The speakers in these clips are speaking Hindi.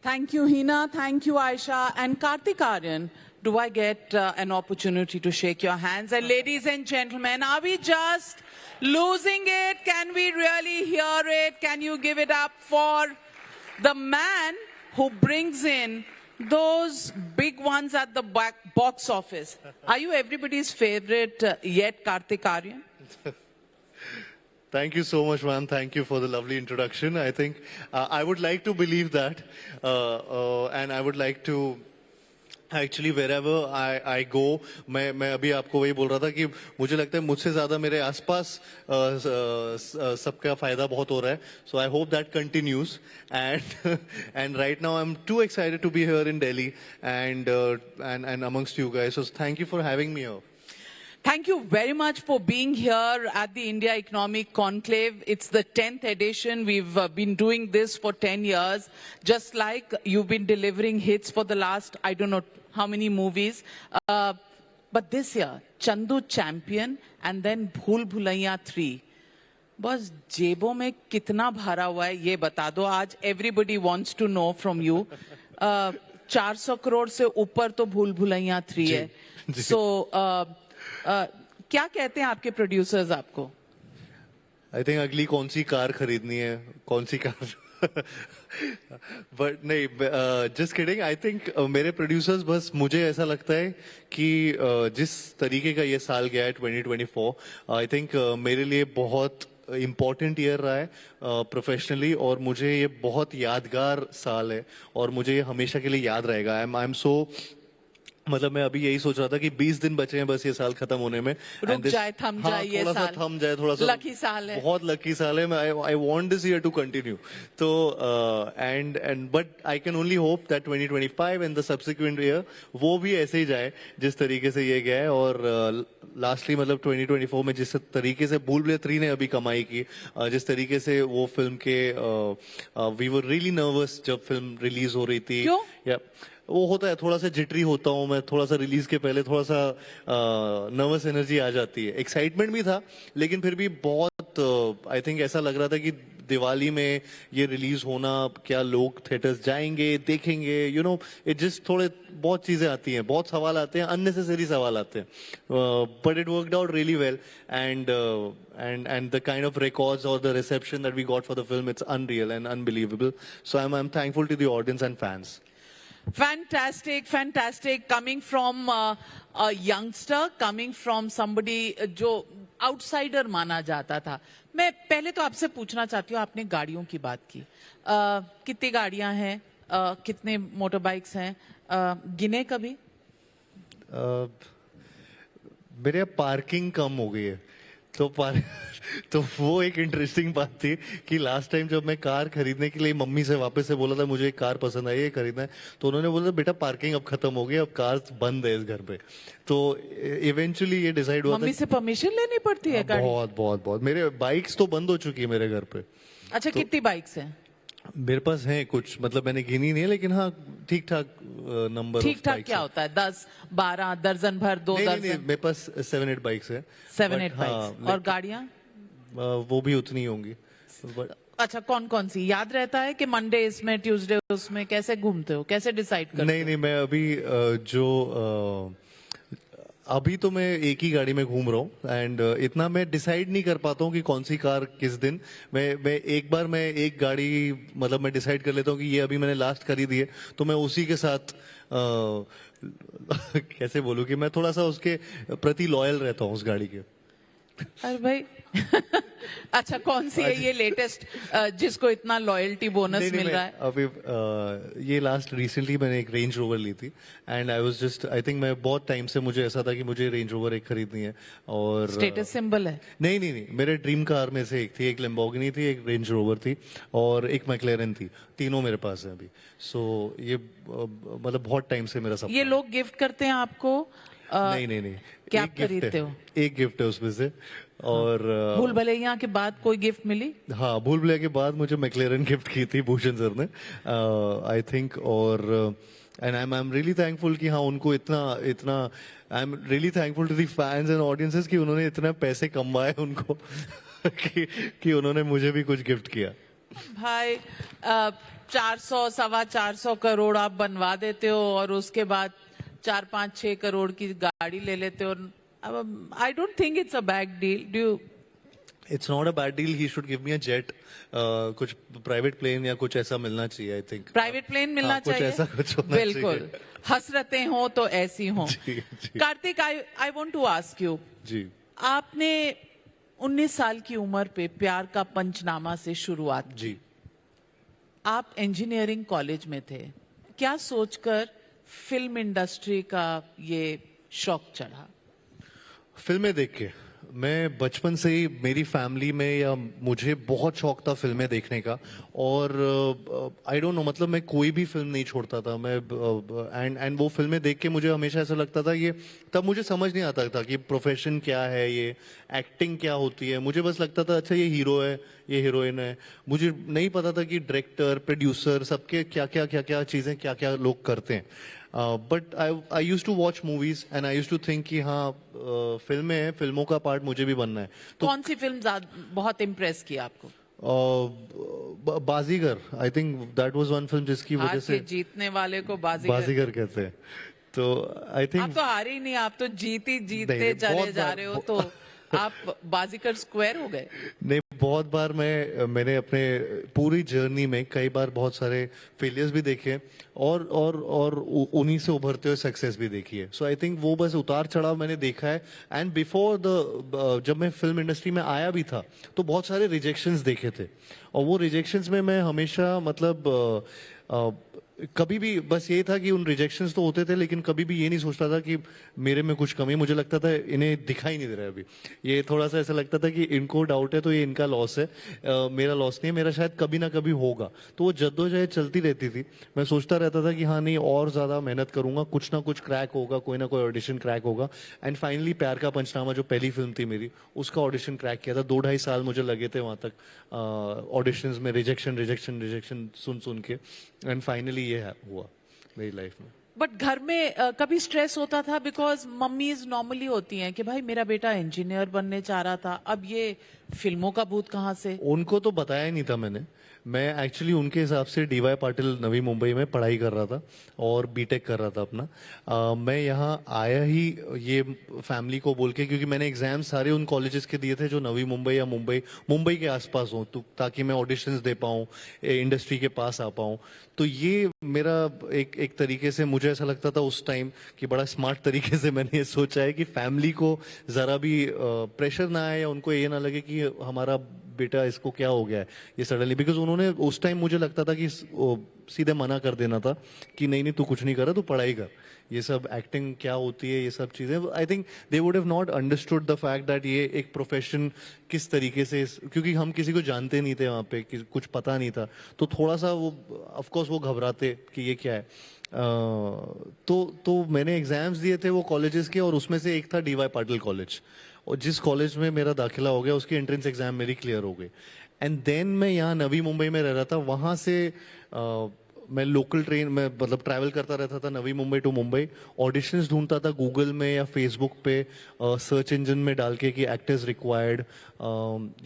Thank you, Hina. Thank you, Aisha. And Kartik Aryan, do I get an opportunity to shake your hands? And ladies and gentlemen, are we just losing it? Can we really hear it? Can you give it up for the man who brings in those big ones at the box office? Are you everybody's favorite yet, Kartik Aryan? Thank you so much, man. Thank you for the lovely introduction. I think I would like to believe that, and I would like to actually wherever I go मैं अभी आपको वही बोल रहा था कि मुझे लगता है मुझसे ज्यादा मेरे आसपास सबका फायदा बहुत हो रहा है. So I hope that continues and right now I am too excited to be here in Delhi and amongst you guys. So thank you for having me here. Thank you very much for being here at the India Economic Conclave. It's the 10th edition. We've been doing this for 10 years. Just like you've been delivering hits for the last, I don't know how many movies. But this year, Chandu Champion and then Bhool Bhulaiya 3. बस जेबों में कितना भरा हुआ है ये बता दो. आज everybody wants to know from you. 400 crore से ऊपर तो भूल भुलैया 3 है. So, क्या कहते हैं आपके प्रोड्यूसर्स आपको? आई थिंक अगली कौन सी कार खरीदनी है, कौन सी कार. बट नहीं, जस्ट किडिंग. आई थिंक मेरे प्रोड्यूसर्स, बस मुझे ऐसा लगता है कि जिस तरीके का ये साल गया है 2024, आई थिंक मेरे लिए बहुत इम्पॉर्टेंट ईयर रहा है प्रोफेशनली, और मुझे ये बहुत यादगार साल है और मुझे ये हमेशा के लिए याद रहेगा. आई एम सो, मतलब मैं अभी यही सोच रहा था कि 20 दिन बचे हैं बस ये साल खत्म होने में. रुक जाए, थम जाए, ये थोड़ा सा थम जाए, थोड़ा सा लकी साल है, बहुत लकी साल है. I want this year to continue. तो and but I can only hope that 2025 and the subsequent year वो भी ऐसे ही जाए जिस तरीके से ये गया है. और लास्टली मतलब 2024 में जिस तरीके से भूल भुलैया 3 ने अभी कमाई की, जिस तरीके से वो फिल्म के वी वर रियली नर्वस जब फिल्म रिलीज हो रही थी. क्यों? या वो होता है, थोड़ा सा जिटरी होता हूँ मैं, थोड़ा सा रिलीज के पहले थोड़ा सा नर्वस एनर्जी आ जाती है. एक्साइटमेंट भी था, लेकिन फिर भी बहुत आई थिंक ऐसा लग रहा था कि दिवाली में ये रिलीज होना, क्या लोग थिएटर्स जाएंगे, देखेंगे, यू नो, इट जस्ट थोड़े बहुत चीजें आती हैं, बहुत सवाल आते हैं, अननेसेसरी सवाल आते हैं. But it worked out really well, and the kind of records or the reception that we got for the film, it's unreal and unbelievable. So I'm thankful to the audience and fans. Fantastic, fantastic. Coming from a youngster, coming from somebody जो आउटसाइडर माना जाता था. मैं पहले तो आपसे पूछना चाहती हूँ, आपने गाड़ियों की बात की. कितनी गाड़ियां हैं, कितने मोटर बाइक्स हैं, गिने कभी? मेरे पार्किंग कम हो गई है, तो वो एक इंटरेस्टिंग बात थी कि लास्ट टाइम जब मैं कार खरीदने के लिए मम्मी से वापस से बोला था मुझे एक कार पसंद आई है, खरीदना है, तो उन्होंने बोला बेटा पार्किंग अब खत्म हो गई, अब कार बंद है इस घर पे. तो इवेंचुअली ये डिसाइड हुआ. मम्मी से परमिशन लेनी पड़ती है गाड़ी? बहुत बहुत बहुत. मेरे बाइक्स तो बंद हो चुकी है मेरे घर पे. अच्छा, कितनी बाइक्स हैं? मेरे पास है कुछ, मतलब मैंने गिनी नहीं है, लेकिन हाँ ठीक ठाक नंबर. ठीक ठाक क्या होता है? 10, 12, दर्जन भर, 2 दर्जन? नहीं, मेरे पास 7-8 बाइक्स है. 7-8 बाइक्स. और गाड़ियां? वो भी उतनी होंगी. अच्छा, कौन कौन सी याद रहता है कि मंडे इसमें, ट्यूसडे उसमें, कैसे घूमते हो, कैसे डिसाइड करते हो? नहीं, मैं अभी अभी तो मैं एक ही गाड़ी में घूम रहा हूँ, एंड इतना मैं डिसाइड नहीं कर पाता हूँ कि कौन सी कार किस दिन. मैं एक बार मैं एक गाड़ी, मतलब मैं डिसाइड कर लेता हूँ कि ये अभी मैंने लास्ट खरीदी है, तो मैं उसी के साथ कैसे बोलूँ कि मैं थोड़ा सा उसके प्रति लॉयल रहता हूँ उस गाड़ी के. अरे भाई अच्छा, कौन सी है ये लेटेस्ट जिसको इतना लॉयल्टी बोनस मिल रहा है? अभी ये लास्ट रिसेंटली मैंने एक रेंज रोवर ली थी, and I was just, I think मैं बहुत टाइम से मुझे ऐसा था कि मुझे रेंज रोवर एक खरीदनी है. और स्टेटस सिंबल है? नहीं, मेरे ड्रीम कार में से एक थी, एक लैम्बोर्गिनी थी, एक रेंज रोवर थी और एक मैक्लेरन थी. तीनों मेरे पास है अभी. सो ये मतलब बहुत टाइम से मेरा सपना. ये लोग गिफ्ट करते हैं आपको? नहीं, क्या खरीदते हो? एक गिफ्ट है उसमें से. और भूल भुलैया के बाद कोई गिफ्ट मिली? हाँ, भूल भुलैया के बाद मुझे मैक्लेरन गिफ्ट की थी भूषण सर ने, आई थिंक. और and I am really thankful कि हाँ उनको इतना I am really thankful to the fans and audiences कि उन्होंने इतना पैसे कमवाए उनको कि उन्होंने मुझे भी कुछ गिफ्ट किया. भाई 400 सवा 400 करोड़ आप बनवा देते हो और उसके बाद 4-5-6 करोड़ की गाड़ी ले लेते हो। I don't think it's a bad deal. Do you? It's not a bad deal, he should give me a jet, कुछ प्राइवेट प्लेन या कुछ ऐसा मिलना चाहिए, आई थिंक। प्राइवेट प्लेन मिलना कुछ चाहिए। ऐसा कुछ होना बिल्कुल, चाहिए। हसरतें हो तो ऐसी हो। जी, जी। Kartik, I want to ask you, जी आपने 19 साल की उम्र पे प्यार का पंचनामा से शुरुआत की। जी। आप इंजीनियरिंग कॉलेज में थे, क्या सोचकर फिल्म इंडस्ट्री का ये शौक चढ़ा? फिल्में देख के, मैं बचपन से ही मेरी फैमिली में या मुझे बहुत शौक था फिल्में देखने का। और आई डोंट नो, मतलब मैं कोई भी फिल्म नहीं छोड़ता था मैं। एंड वो फिल्में देख के मुझे हमेशा ऐसा लगता था, ये तब मुझे समझ नहीं आता था कि प्रोफेशन क्या है, ये एक्टिंग क्या होती है। मुझे बस लगता था अच्छा ये हीरो है, ये हीरोइन है। मुझे नहीं पता था कि डायरेक्टर, प्रोड्यूसर, सबके क्या क्या चीजें, क्या क्या लोग करते हैं। But I use to watch movies and I use to think कि हाँ फिल्में हैं, फिल्मों का पार्ट मुझे भी बनना है। तो कौन सी फिल्म बहुत इम्प्रेस की आपको? Baazigar, I think that was one film जिसकी हार वजह के से जीतने वाले को बाजीगर। बाजीगर कहते हैं। तो आई आप थिंक तो हारे ही नहीं, आप तो जीतते नहीं, चले बहुत जा बार- रहे हो, तो आप बाजीगर स्क्वायर हो गए। नहीं, बहुत बार मैंने अपने पूरी जर्नी में कई बार बहुत सारे फेलियर्स भी देखे, और उन्हीं से उभरते हुए सक्सेस भी देखी है। सो आई थिंक वो बस उतार चढ़ाव मैंने देखा है। एंड बिफोर द जब मैं फिल्म इंडस्ट्री में आया भी था तो बहुत सारे रिजेक्शंस देखे थे, और वो रिजेक्शंस में मैं हमेशा मतलब कभी भी बस ये था कि उन रिजेक्शंस तो होते थे, लेकिन कभी भी ये नहीं सोचता था कि मेरे में कुछ कमी है। मुझे लगता था इन्हें दिखाई नहीं दे रहा है अभी। ये थोड़ा सा ऐसा लगता था कि इनको डाउट है तो ये इनका लॉस है, मेरा लॉस नहीं है, मेरा शायद कभी ना कभी होगा। तो वो जद्दोजहद चलती रहती थी। मैं सोचता रहता था कि हाँ नहीं, और ज्यादा मेहनत करूंगा, कुछ ना कुछ क्रैक होगा, कोई ना कोई ऑडिशन क्रैक होगा। एंड फाइनली प्यार का पंचनामा जो पहली फिल्म थी मेरी, उसका ऑडिशन क्रैक किया था। 2-2.5 साल मुझे लगे थे वहां तक ऑडिशंस में, रिजेक्शन रिजेक्शन रिजेक्शन सुन सुन के। एंड फाइनली ये हुआ मेरी लाइफ में। बट घर में कभी स्ट्रेस होता था? बिकॉज मम्मीज नॉर्मली होती हैं कि भाई मेरा बेटा इंजीनियर बनने चाह रहा था, अब ये फिल्मों का भूत कहाँ से? उनको तो बताया नहीं था मैंने। मैं एक्चुअली उनके हिसाब से डीवाई पाटिल नवी मुंबई में पढ़ाई कर रहा था और बीटेक कर रहा था अपना। मैं यहाँ आया ही ये फैमिली को बोल के, क्योंकि मैंने एग्जाम सारे उन कॉलेजेस के दिए थे जो नवी मुंबई या मुंबई के आसपास हो, तो ताकि मैं ऑडिशंस दे पाऊँ, इंडस्ट्री के पास आ पाऊँ। तो ये मेरा एक तरीके से मुझे ऐसा लगता था उस टाइम कि बड़ा स्मार्ट तरीके से मैंने ये सोचा है कि फैमिली को जरा भी प्रेशर ना आए, या उनको ये ना लगे कि हमारा बेटा इसको क्या हो गया है ये सडनली। बिकॉज उन्होंने उस टाइम मुझे लगता था कि सीधे मना कर देना था कि नहीं नहीं तू कुछ नहीं कर रहा, तू पढ़ाई कर, ये सब एक्टिंग क्या होती है, ये सब चीजें। I think they would have not understood the fact that ये एक प्रोफेशन किस तरीके से, क्योंकि हम किसी को जानते नहीं थे वहां पे, कुछ पता नहीं था। तो थोड़ा सा वो ऑफ कोर्स वो घबराते कि ये क्या है। तो मैंने एग्जाम्स दिए थे वो कॉलेजेस के, और उसमें से एक था डीवाई पाटिल कॉलेज, और जिस कॉलेज में मेरा दाखिला हो गया उसकी एंट्रेंस एग्जाम मेरी क्लियर हो गई। एंड देन मैं यहाँ नवी मुंबई में रह रहा था, वहां से मैं लोकल ट्रेन में मतलब ट्रैवल करता रहता था नवी मुंबई टू मुंबई। ऑडिशंस ढूंढता था गूगल में या फेसबुक पे, सर्च इंजन में डाल के कि एक्टर्स रिक्वायर्ड,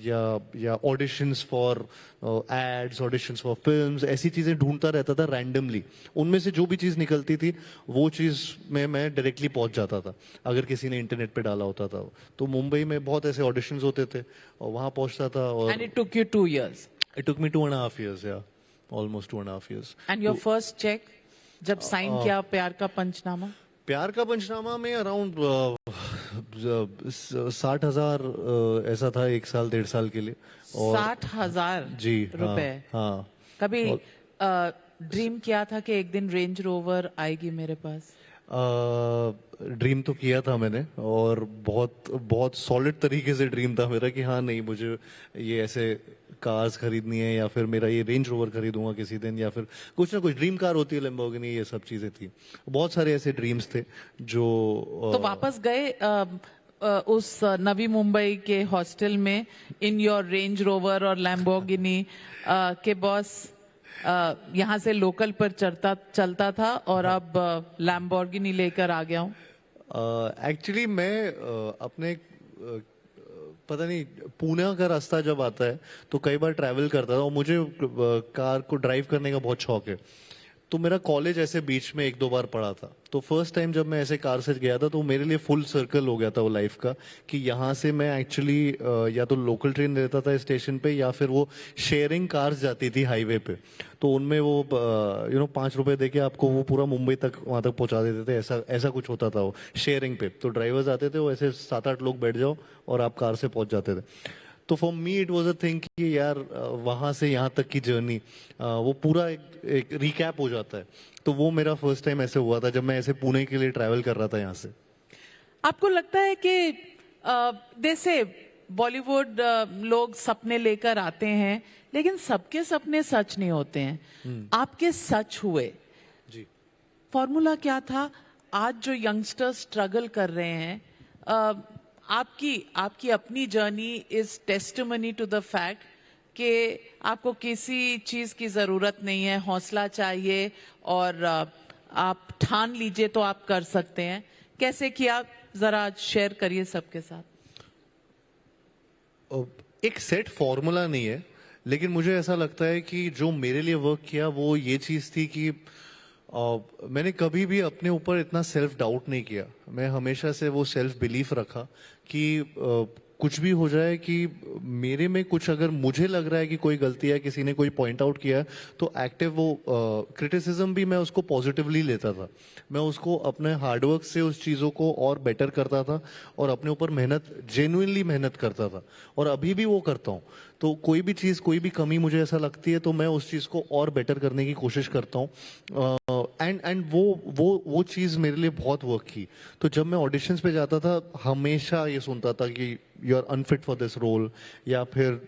या auditions for ads, auditions for films, ऐसी चीजें ढूंढता रहता था रैंडमली। उनमें से जो भी चीज निकलती थी वो चीज में मैं डायरेक्टली पहुंच जाता था, अगर किसी ने इंटरनेट पे डाला होता था। तो मुंबई में बहुत ऐसे ऑडिशंस होते थे और वहां पहुंचता था। और and it took you 2 years? It took me 2.5 years, या almost 2.5 years। And your first cheque जब साइन किया प्यार का पंचनामा? प्यार का पंचनामा में अराउंड 60,000 ऐसा था, 1 साल 1.5 साल के लिए। और 60,000 जी रुपए? हाँ। कभी ड्रीम किया था कि एक दिन रेंज रोवर आएगी मेरे पास? ड्रीम तो किया था मैंने, और बहुत बहुत सॉलिड तरीके से ड्रीम था मेरा कि हाँ नहीं, मुझे ये ऐसे कार्स खरीदनी है, या फिर मेरा ये रेंज रोवर खरीदूंगा किसी दिन, या फिर कुछ ना कुछ ड्रीम कार होती है लैम्बोर्गिनी, ये सब चीजें थी। बहुत सारे ऐसे ड्रीम्स थे जो तो वापस गए उस नवी मुंबई के हॉस्टल में इन योर रेंज रोवर और लैम्बोर्गिनी के बॉस यहाँ से लोकल पर चलता था और अब लैम्बोर्गिनी लेकर आ गया हूँ? एक्चुअली मैं अपने पता नहीं, पुणे का रास्ता जब आता है तो कई बार ट्रैवल करता था, और मुझे कार को ड्राइव करने का बहुत शौक है। तो मेरा कॉलेज ऐसे बीच में एक दो बार पड़ा था, तो फर्स्ट टाइम जब मैं ऐसे कार से गया था तो मेरे लिए फुल सर्कल हो गया था वो लाइफ का, कि यहाँ से मैं एक्चुअली या तो लोकल ट्रेन लेता था स्टेशन पे, या फिर वो शेयरिंग कार्स जाती थी हाईवे पे, तो उनमें वो 5 रुपए दे के आपको वो पूरा मुंबई तक वहां तक पहुंचा देते थे। ऐसा ऐसा कुछ होता था वो शेयरिंग पे, तो ड्राइवर्स आते थे, वो ऐसे 7-8 लोग बैठ जाओ और आप कार से पहुंच जाते थे। तो for me it was a thing कि यार वहां से यहाँ तक की जर्नी वो पूरा एक रिकैप हो जाता है। तो वो मेरा फर्स्ट टाइम ऐसे हुआ था जब मैं ऐसे पुणे के लिए ट्रैवल कर रहा था यहाँ से। आपको लगता है कि जैसे बॉलीवुड लोग सपने लेकर आते हैं, लेकिन सबके सपने सच नहीं होते हैं, आपके सच हुए? जी। फॉर्मूला क्या था? आज जो यंगस्टर्स स्ट्रगल कर रहे हैं, आपकी आपकी अपनी journey is testimony to the fact कि आपको किसी चीज की जरूरत नहीं है, हौसला चाहिए, और आप ठान लीजिए तो आप कर सकते हैं। कैसे किया, जरा आज शेयर करिए सबके साथ। एक सेट फॉर्मूला नहीं है, लेकिन मुझे ऐसा लगता है कि जो मेरे लिए वर्क किया वो ये चीज थी कि मैंने कभी भी अपने ऊपर इतना सेल्फ डाउट नहीं किया। मैं हमेशा से वो सेल्फ बिलीफ रखा कि कुछ भी हो जाए, कि मेरे में कुछ अगर मुझे लग रहा है कि कोई गलती है, किसी ने कोई पॉइंट आउट किया है, तो एक्टिव वो क्रिटिसिज्म भी मैं उसको पॉजिटिवली लेता था। मैं उसको अपने हार्डवर्क से उस चीज़ों को और बेटर करता था, और अपने ऊपर मेहनत, जेन्युइनली मेहनत करता था, और अभी भी वो करता हूँ। तो कोई भी चीज़, कोई भी कमी मुझे ऐसा लगती है तो मैं उस चीज़ को और बेटर करने की कोशिश करता हूँ। एंड वो चीज़ मेरे लिए बहुत वर्क की। तो जब मैं ऑडिशंस पे जाता था, हमेशा ये सुनता था कि you are unfit for this role, या फिर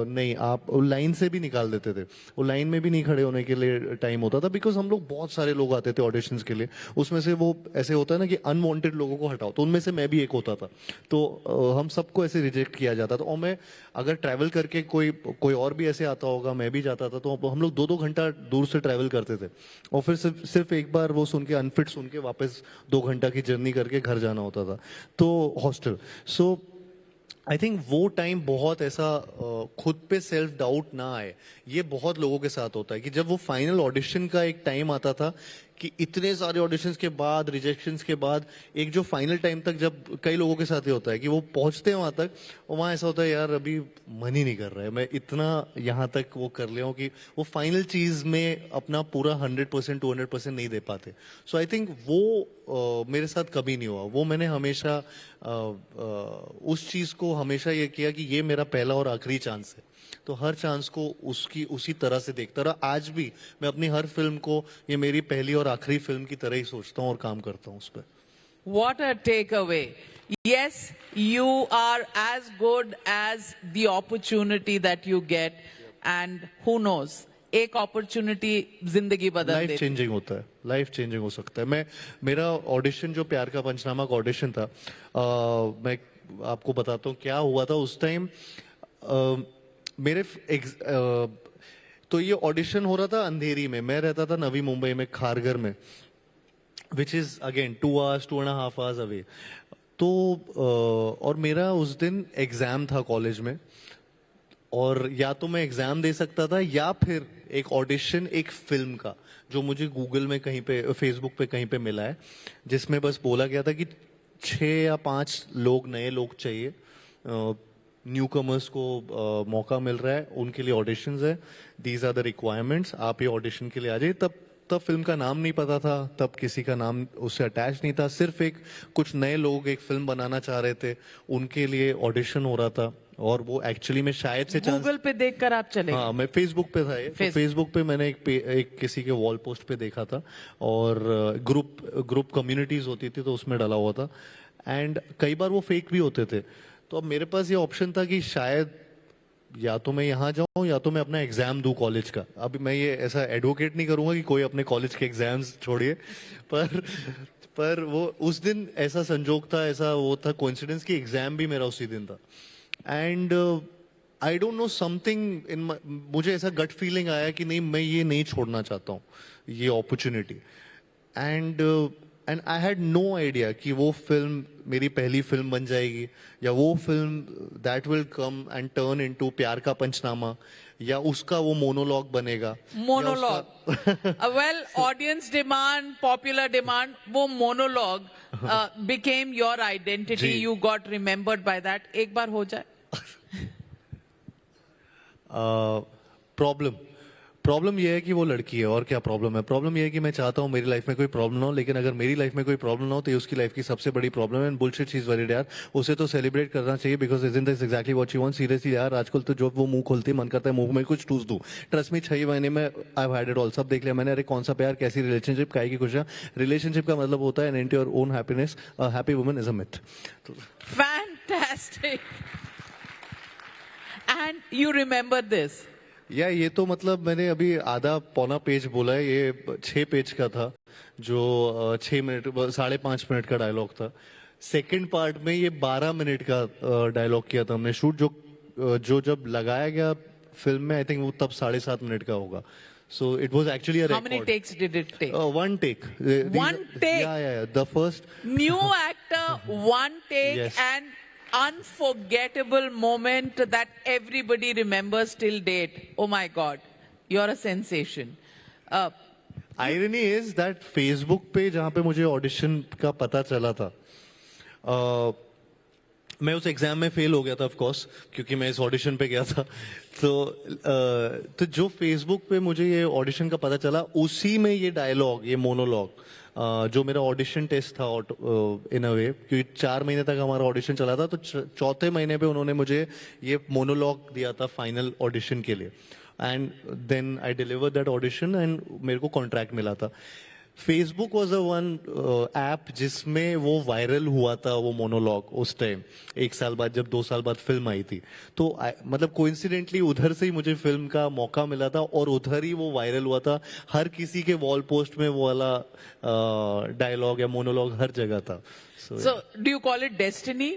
नहीं, आप लाइन से भी निकाल देते थे। वो लाइन में भी नहीं खड़े होने के लिए टाइम होता था, बिकॉज हम लोग, बहुत सारे लोग आते थे ऑडिशंस के लिए, उसमें से वो ऐसे होता है ना कि अनवांटेड लोगों को हटाओ, तो उनमें से मैं भी एक होता था। तो हम सबको ऐसे रिजेक्ट किया जाता था, और मैं अगर ट्रैवल करके कोई कोई और भी ऐसे आता होगा, मैं भी जाता था, तो हम लोग 2-2 घंटा दूर से ट्रैवल करते थे, और फिर सिर्फ एक बार वो सुन के, अनफिट सुन के, वापस 2 घंटा की जर्नी करके घर जाना होता था, तो हॉस्टल। सो आई थिंक वो टाइम बहुत ऐसा, खुद पे सेल्फ डाउट ना आए, ये बहुत लोगों के साथ होता है कि जब वो फाइनल ऑडिशन का एक टाइम आता था, कि इतने सारे ऑडिशंस के बाद, रिजेक्शंस के बाद, एक जो फाइनल टाइम तक, जब कई लोगों के साथ ही होता है कि वो पहुंचते हैं वहां तक, और वहां ऐसा होता है यार अभी मन ही नहीं कर रहा है, मैं इतना यहाँ तक वो कर लिया हूँ कि वो फाइनल चीज में अपना पूरा 100% 200% नहीं दे पाते। सो आई थिंक वो मेरे साथ कभी नहीं हुआ। वो मैंने हमेशा उस चीज को हमेशा ये किया कि ये मेरा पहला और आखिरी चांस है, तो हर चांस को उसकी उसी तरह से देखता रहा। आज भी मैं अपनी हर फिल्म को ये मेरी पहली और आखिरी फिल्म की तरह ही सोचता हूँ और काम करता हूँ उस पर। What a takeaway. Yes, you are as good as the opportunity that you get, and who knows, एक opportunity जिंदगी बदल लाइफ देती। चेंजिंग होता है, लाइफ चेंजिंग हो सकता है। मेरा ऑडिशन जो प्यार का पंचनामा का ऑडिशन था, मैं आपको बताता हूँ क्या हुआ था उस टाइम। मेरे तो ये ऑडिशन हो रहा था अंधेरी में, मैं रहता था नवी मुंबई में, खारगर में, which is again 2 hours 2.5 hours away. तो और मेरा उस दिन एग्जाम था कॉलेज में, और या तो मैं एग्जाम दे सकता था, या फिर एक ऑडिशन एक फिल्म का, जो मुझे गूगल में कहीं पे, फेसबुक पे कहीं पे मिला है, जिसमें बस बोला गया था कि 6 या 5 लोग, नए लोग चाहिए, न्यू कमर्स को मौका मिल रहा है, उनके लिए ऑडिशंस है, दीज आर द रिक्वायरमेंट्स, आप ये ऑडिशन के लिए आ जाइए। तब फिल्म का नाम नहीं पता था, तब किसी का नाम उससे अटैच नहीं था, सिर्फ एक कुछ नए लोग एक फिल्म बनाना चाह रहे थे, उनके लिए ऑडिशन हो रहा था, और वो एक्चुअली में शायद से गूगल पे देखकर आप चले गए? हाँ, मैं फेसबुक पे था ये, तो फेसबुक पे मैंने एक किसी के वॉल पोस्ट पे देखा था, और ग्रुप कम्युनिटीज होती थी तो उसमें डाला हुआ था, एंड कई बार वो फेक भी होते थे। तो अब मेरे पास ये ऑप्शन था कि शायद या तो मैं यहाँ जाऊं, या तो मैं अपना एग्जाम दूं कॉलेज का। अभी मैं ये ऐसा एडवोकेट नहीं करूंगा कि कोई अपने कॉलेज के एग्जाम्स छोड़िए, पर वो उस दिन ऐसा संजोग था, ऐसा वो था कोइंसिडेंस कि एग्जाम भी मेरा उसी दिन था। And I don't know, something in, मुझे ऐसा गट फीलिंग आया कि नहीं, मैं ये नहीं छोड़ना चाहता हूँ ये opportunity. And and I had no idea कि वो फिल्म मेरी पहली फिल्म बन जाएगी, या वो film that will come and turn into प्यार का पंचनामा, या उसका वो मोनोलॉग बनेगा, या मोनोलॉग उसका well audience demand popular demand वो मोनोलॉग बिकेम योर आइडेंटिटी जी। You got remembered by that एक बार हो जाए प्रॉब्लम ये है कि वो लड़की है, और क्या प्रॉब्लम है? प्रॉब्लम ये है कि मैं चाहता हूँ मेरी लाइफ में कोई प्रॉब्लम ना हो, लेकिन अगर मेरी लाइफ में कोई प्रॉब्लम ना हो तो ये उसकी लाइफ की सबसे बड़ी प्रॉब्लम है। And bullshit she is worried यार, उसे तो सेलिब्रेट करना चाहिए, because isn't this exactly what she wants? Seriously यार, आजकल तो जो वो मुंह खोलती है मन करता है मुंह में कुछ ठूस दूं। ट्रस्ट मी, 6 महीने में I have had it all, सब देख लिया मैंने। अरे कौन सा प्यार, कैसी रिलेशनशिप, काय की खुशियां। रिलेशनशिप का मतलब होता है and your own happiness. Happy woman is a myth. Fantastic and you remember this या ये तो मतलब मैंने अभी आधा पौना पेज बोला है, ये 6 पेज का था, जो 6 मिनट 5.5 मिनट का डायलॉग था। सेकंड पार्ट में ये 12 मिनट का डायलॉग किया था हमने शूट, जो जब लगाया गया फिल्म में आई थिंक वो तब 7.5 मिनट का होगा। So it was actually a how many record. Takes did it take One take. One take? Yeah. The first. new actor one take Yes. and unforgettable moment that everybody remembers till date oh my god you're a sensation Irony is that Facebook पे जहाँ पे मुझे ऑडिशन का पता चला था, मैं उस एग्जाम में फेल हो गया था ऑफ कोर्स, क्योंकि मैं इस ऑडिशन पे गया था। तो जो फेसबुक पे मुझे ये ऑडिशन का पता चला, उसी में ये डायलॉग, ये मोनोलॉग, जो मेरा ऑडिशन टेस्ट था इन अ वे, क्योंकि 4 महीने तक हमारा ऑडिशन चला था, तो चौथे महीने पे उन्होंने मुझे ये मोनोलॉग दिया था फाइनल ऑडिशन के लिए। And then I deliver that audition and मेरे को कॉन्ट्रैक्ट मिला था। Facebook was a one app जिसमें वो वायरल हुआ था, वो मोनोलॉग उस टाइम, 1 साल बाद, जब 2 साल बाद फिल्म आई थी। तो मतलब कोइंसिडेंटली उधर से ही मुझे फिल्म का मौका मिला था, और उधर ही वो वायरल हुआ था। हर किसी के वॉल पोस्ट में वो वाला डायलॉग या मोनोलॉग हर जगह था। so do you call it destiny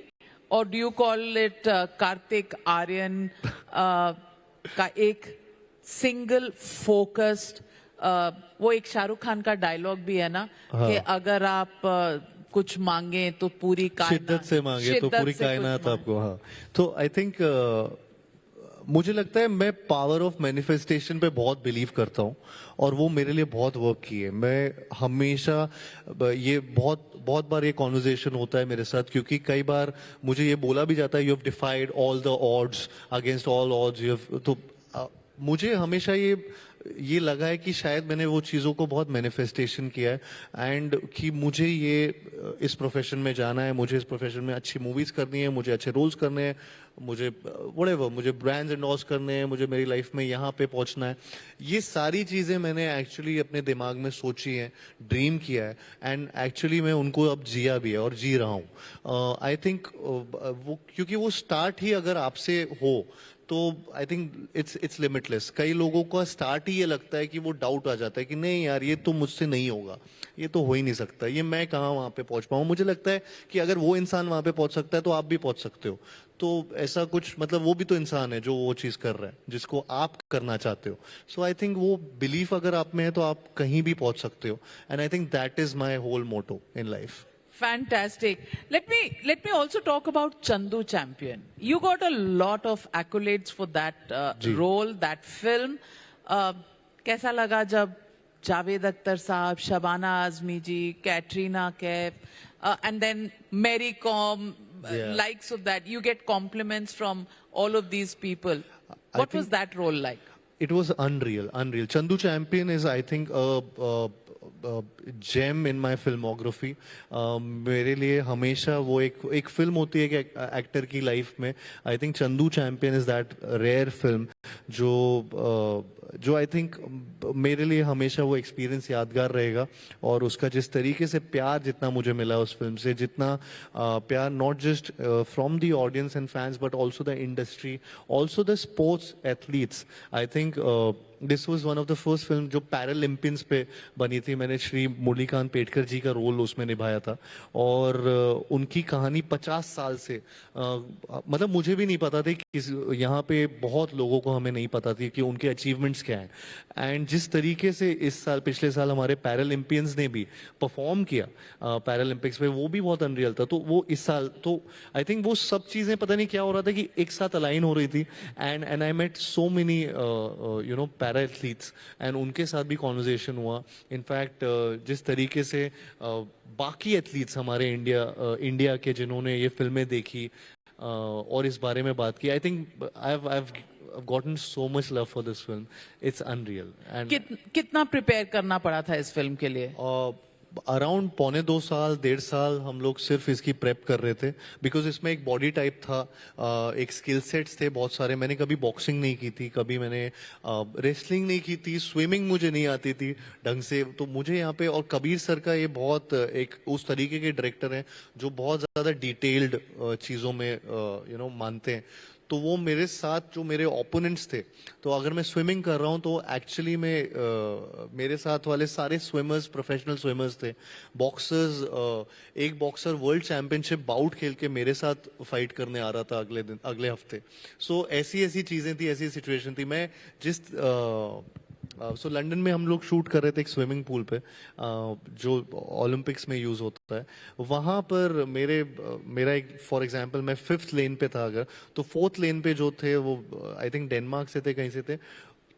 or do you call it Kartik Aryan का एक सिंगल फोकस्ड वो एक शाहरुख खान का डायलॉग भी है ना कि अगर आप कुछ मांगे तो पूरी शिद्दत से मांगे तो पूरी शिद्दत से कुछ कायनात आपको। हाँ, तो आई थिंक मुझे लगता है मैं पावर ऑफ मैनिफेस्टेशन पे बहुत बिलीव करता हूँ, और वो मेरे लिए बहुत वर्क की है। मैं हमेशा ये बहुत बहुत बार ये कॉन्वर्जेशन होता है मेरे साथ, क्योंकि कई बार मुझे ये बोला भी जाता है, you have डिफाइड all the odds, against all odds you have. तो मुझे हमेशा ये लगा है कि शायद मैंने वो चीज़ों को बहुत मैनिफेस्टेशन किया है, एंड कि मुझे ये इस प्रोफेशन में जाना है, मुझे इस प्रोफेशन में अच्छी मूवीज करनी है, मुझे अच्छे रोल्स करने हैं, मुझे व्हाटएवर, मुझे ब्रांड्स एंडोर्स करने हैं, मुझे मेरी लाइफ में यहाँ पे पहुँचना है। ये सारी चीज़ें मैंने एक्चुअली अपने दिमाग में सोची हैं, ड्रीम किया है, एंड एक्चुअली मैं उनको अब जिया भी है और जी रहा हूँ। आई थिंक वो, क्योंकि वो स्टार्ट ही अगर आपसे हो तो आई थिंक इट्स लिमिटलेस। कई लोगों का स्टार्ट ही ये लगता है कि वो डाउट आ जाता है कि नहीं यार, ये तो मुझसे नहीं होगा, ये तो हो ही नहीं सकता, ये मैं कहाँ वहां पे पहुंच पाऊँ। मुझे लगता है कि अगर वो इंसान वहां पे पहुंच सकता है तो आप भी पहुंच सकते हो। तो ऐसा कुछ, मतलब वो भी तो इंसान है जो वो चीज कर रहा है जिसको आप करना चाहते हो। सो आई थिंक वो बिलीफ अगर आप में है तो आप कहीं भी पहुंच सकते हो, and I think that is my whole motto in life. Fantastic. Let me also talk about Chandu Champion. You got a lot of accolades for that role, that film. कैसा लगा जब जावेद अख्तर साहब, शबाना आजमी जी, Katrina Kaif, and then Mary Kom, likes of that. You get compliments from all of these people. What was that role like? It was unreal. Chandu Champion is, I think, a gem in my filmography. मेरे लिए हमेशा वो एक फिल्म होती है कि एक्टर की लाइफ में, I think Chandu Champion is that rare film जो आई थिंक मेरे लिए हमेशा वो एक्सपीरियंस यादगार रहेगा। और उसका जिस तरीके से प्यार जितना मुझे मिला उस फिल्म से, जितना प्यार not just from the audience and fans but also the industry, also the sports athletes. I think this was one of the first film जो पैरालंपियंस पे बनी थी। मैंने श्री मुरलीकांत पेटकर जी का रोल उसमें निभाया था, और उनकी कहानी 50 साल से, मतलब मुझे भी नहीं पता थी कि यहाँ पे बहुत लोगों को हमें नहीं पता थी कि उनके अचीवमेंट्स क्या हैं। एंड जिस तरीके से इस साल पिछले साल हमारे पैरालंपियंस ने भी परफॉर्म किया पैरालंपिक्स में, वो भी बहुत अनरियल था। तो वो इस साल तो आई थिंक वो सब चीज़ें पता नहीं क्या हो रहा था कि एक साथ अलाइन हो रही थी। And I met so many para athletes and उनके साथ भी कॉन्वर्जेशन हुआ। इनफैक्ट जिस तरीके से बाकी एथलीट्स हमारे इंडिया के जिन्होंने ये फिल्में देखी और इस बारे में बात की, I think I've gotten so much love for this film. It's unreal. And कितना प्रिपेयर करना पड़ा था इस फिल्म के लिए? अराउंड 1.25 साल 1.5 साल हम लोग सिर्फ इसकी प्रेप कर रहे थे, बिकॉज इसमें एक बॉडी टाइप था, एक स्किल सेट्स थे बहुत सारे। मैंने कभी बॉक्सिंग नहीं की थी, कभी मैंने रेसलिंग नहीं की थी, स्विमिंग मुझे नहीं आती थी ढंग से। तो मुझे यहाँ पे, और कबीर सर का ये बहुत एक उस तरीके के डायरेक्टर हैं जो बहुत ज्यादा डिटेल्ड चीजों में मानते हैं। तो वो मेरे साथ जो मेरे ओपोनेंट्स थे, तो अगर मैं स्विमिंग कर रहा हूँ तो एक्चुअली में मेरे साथ वाले सारे स्विमर्स प्रोफेशनल स्विमर्स थे। बॉक्सर्स, एक बॉक्सर वर्ल्ड चैंपियनशिप बाउट खेल के मेरे साथ फाइट करने आ रहा था अगले हफ्ते। सो ऐसी ऐसी चीजें थी, ऐसी सिचुएशन थी। मैं जिस सो लंदन में हम लोग शूट कर रहे थे एक स्विमिंग पूल पे, जो ओलंपिक्स में यूज होता है। वहां पर मेरा एक, फॉर एग्जांपल मैं 5th लेन पे था, अगर तो 4th लेन पे जो थे वो आई थिंक डेनमार्क से थे, कहीं से थे।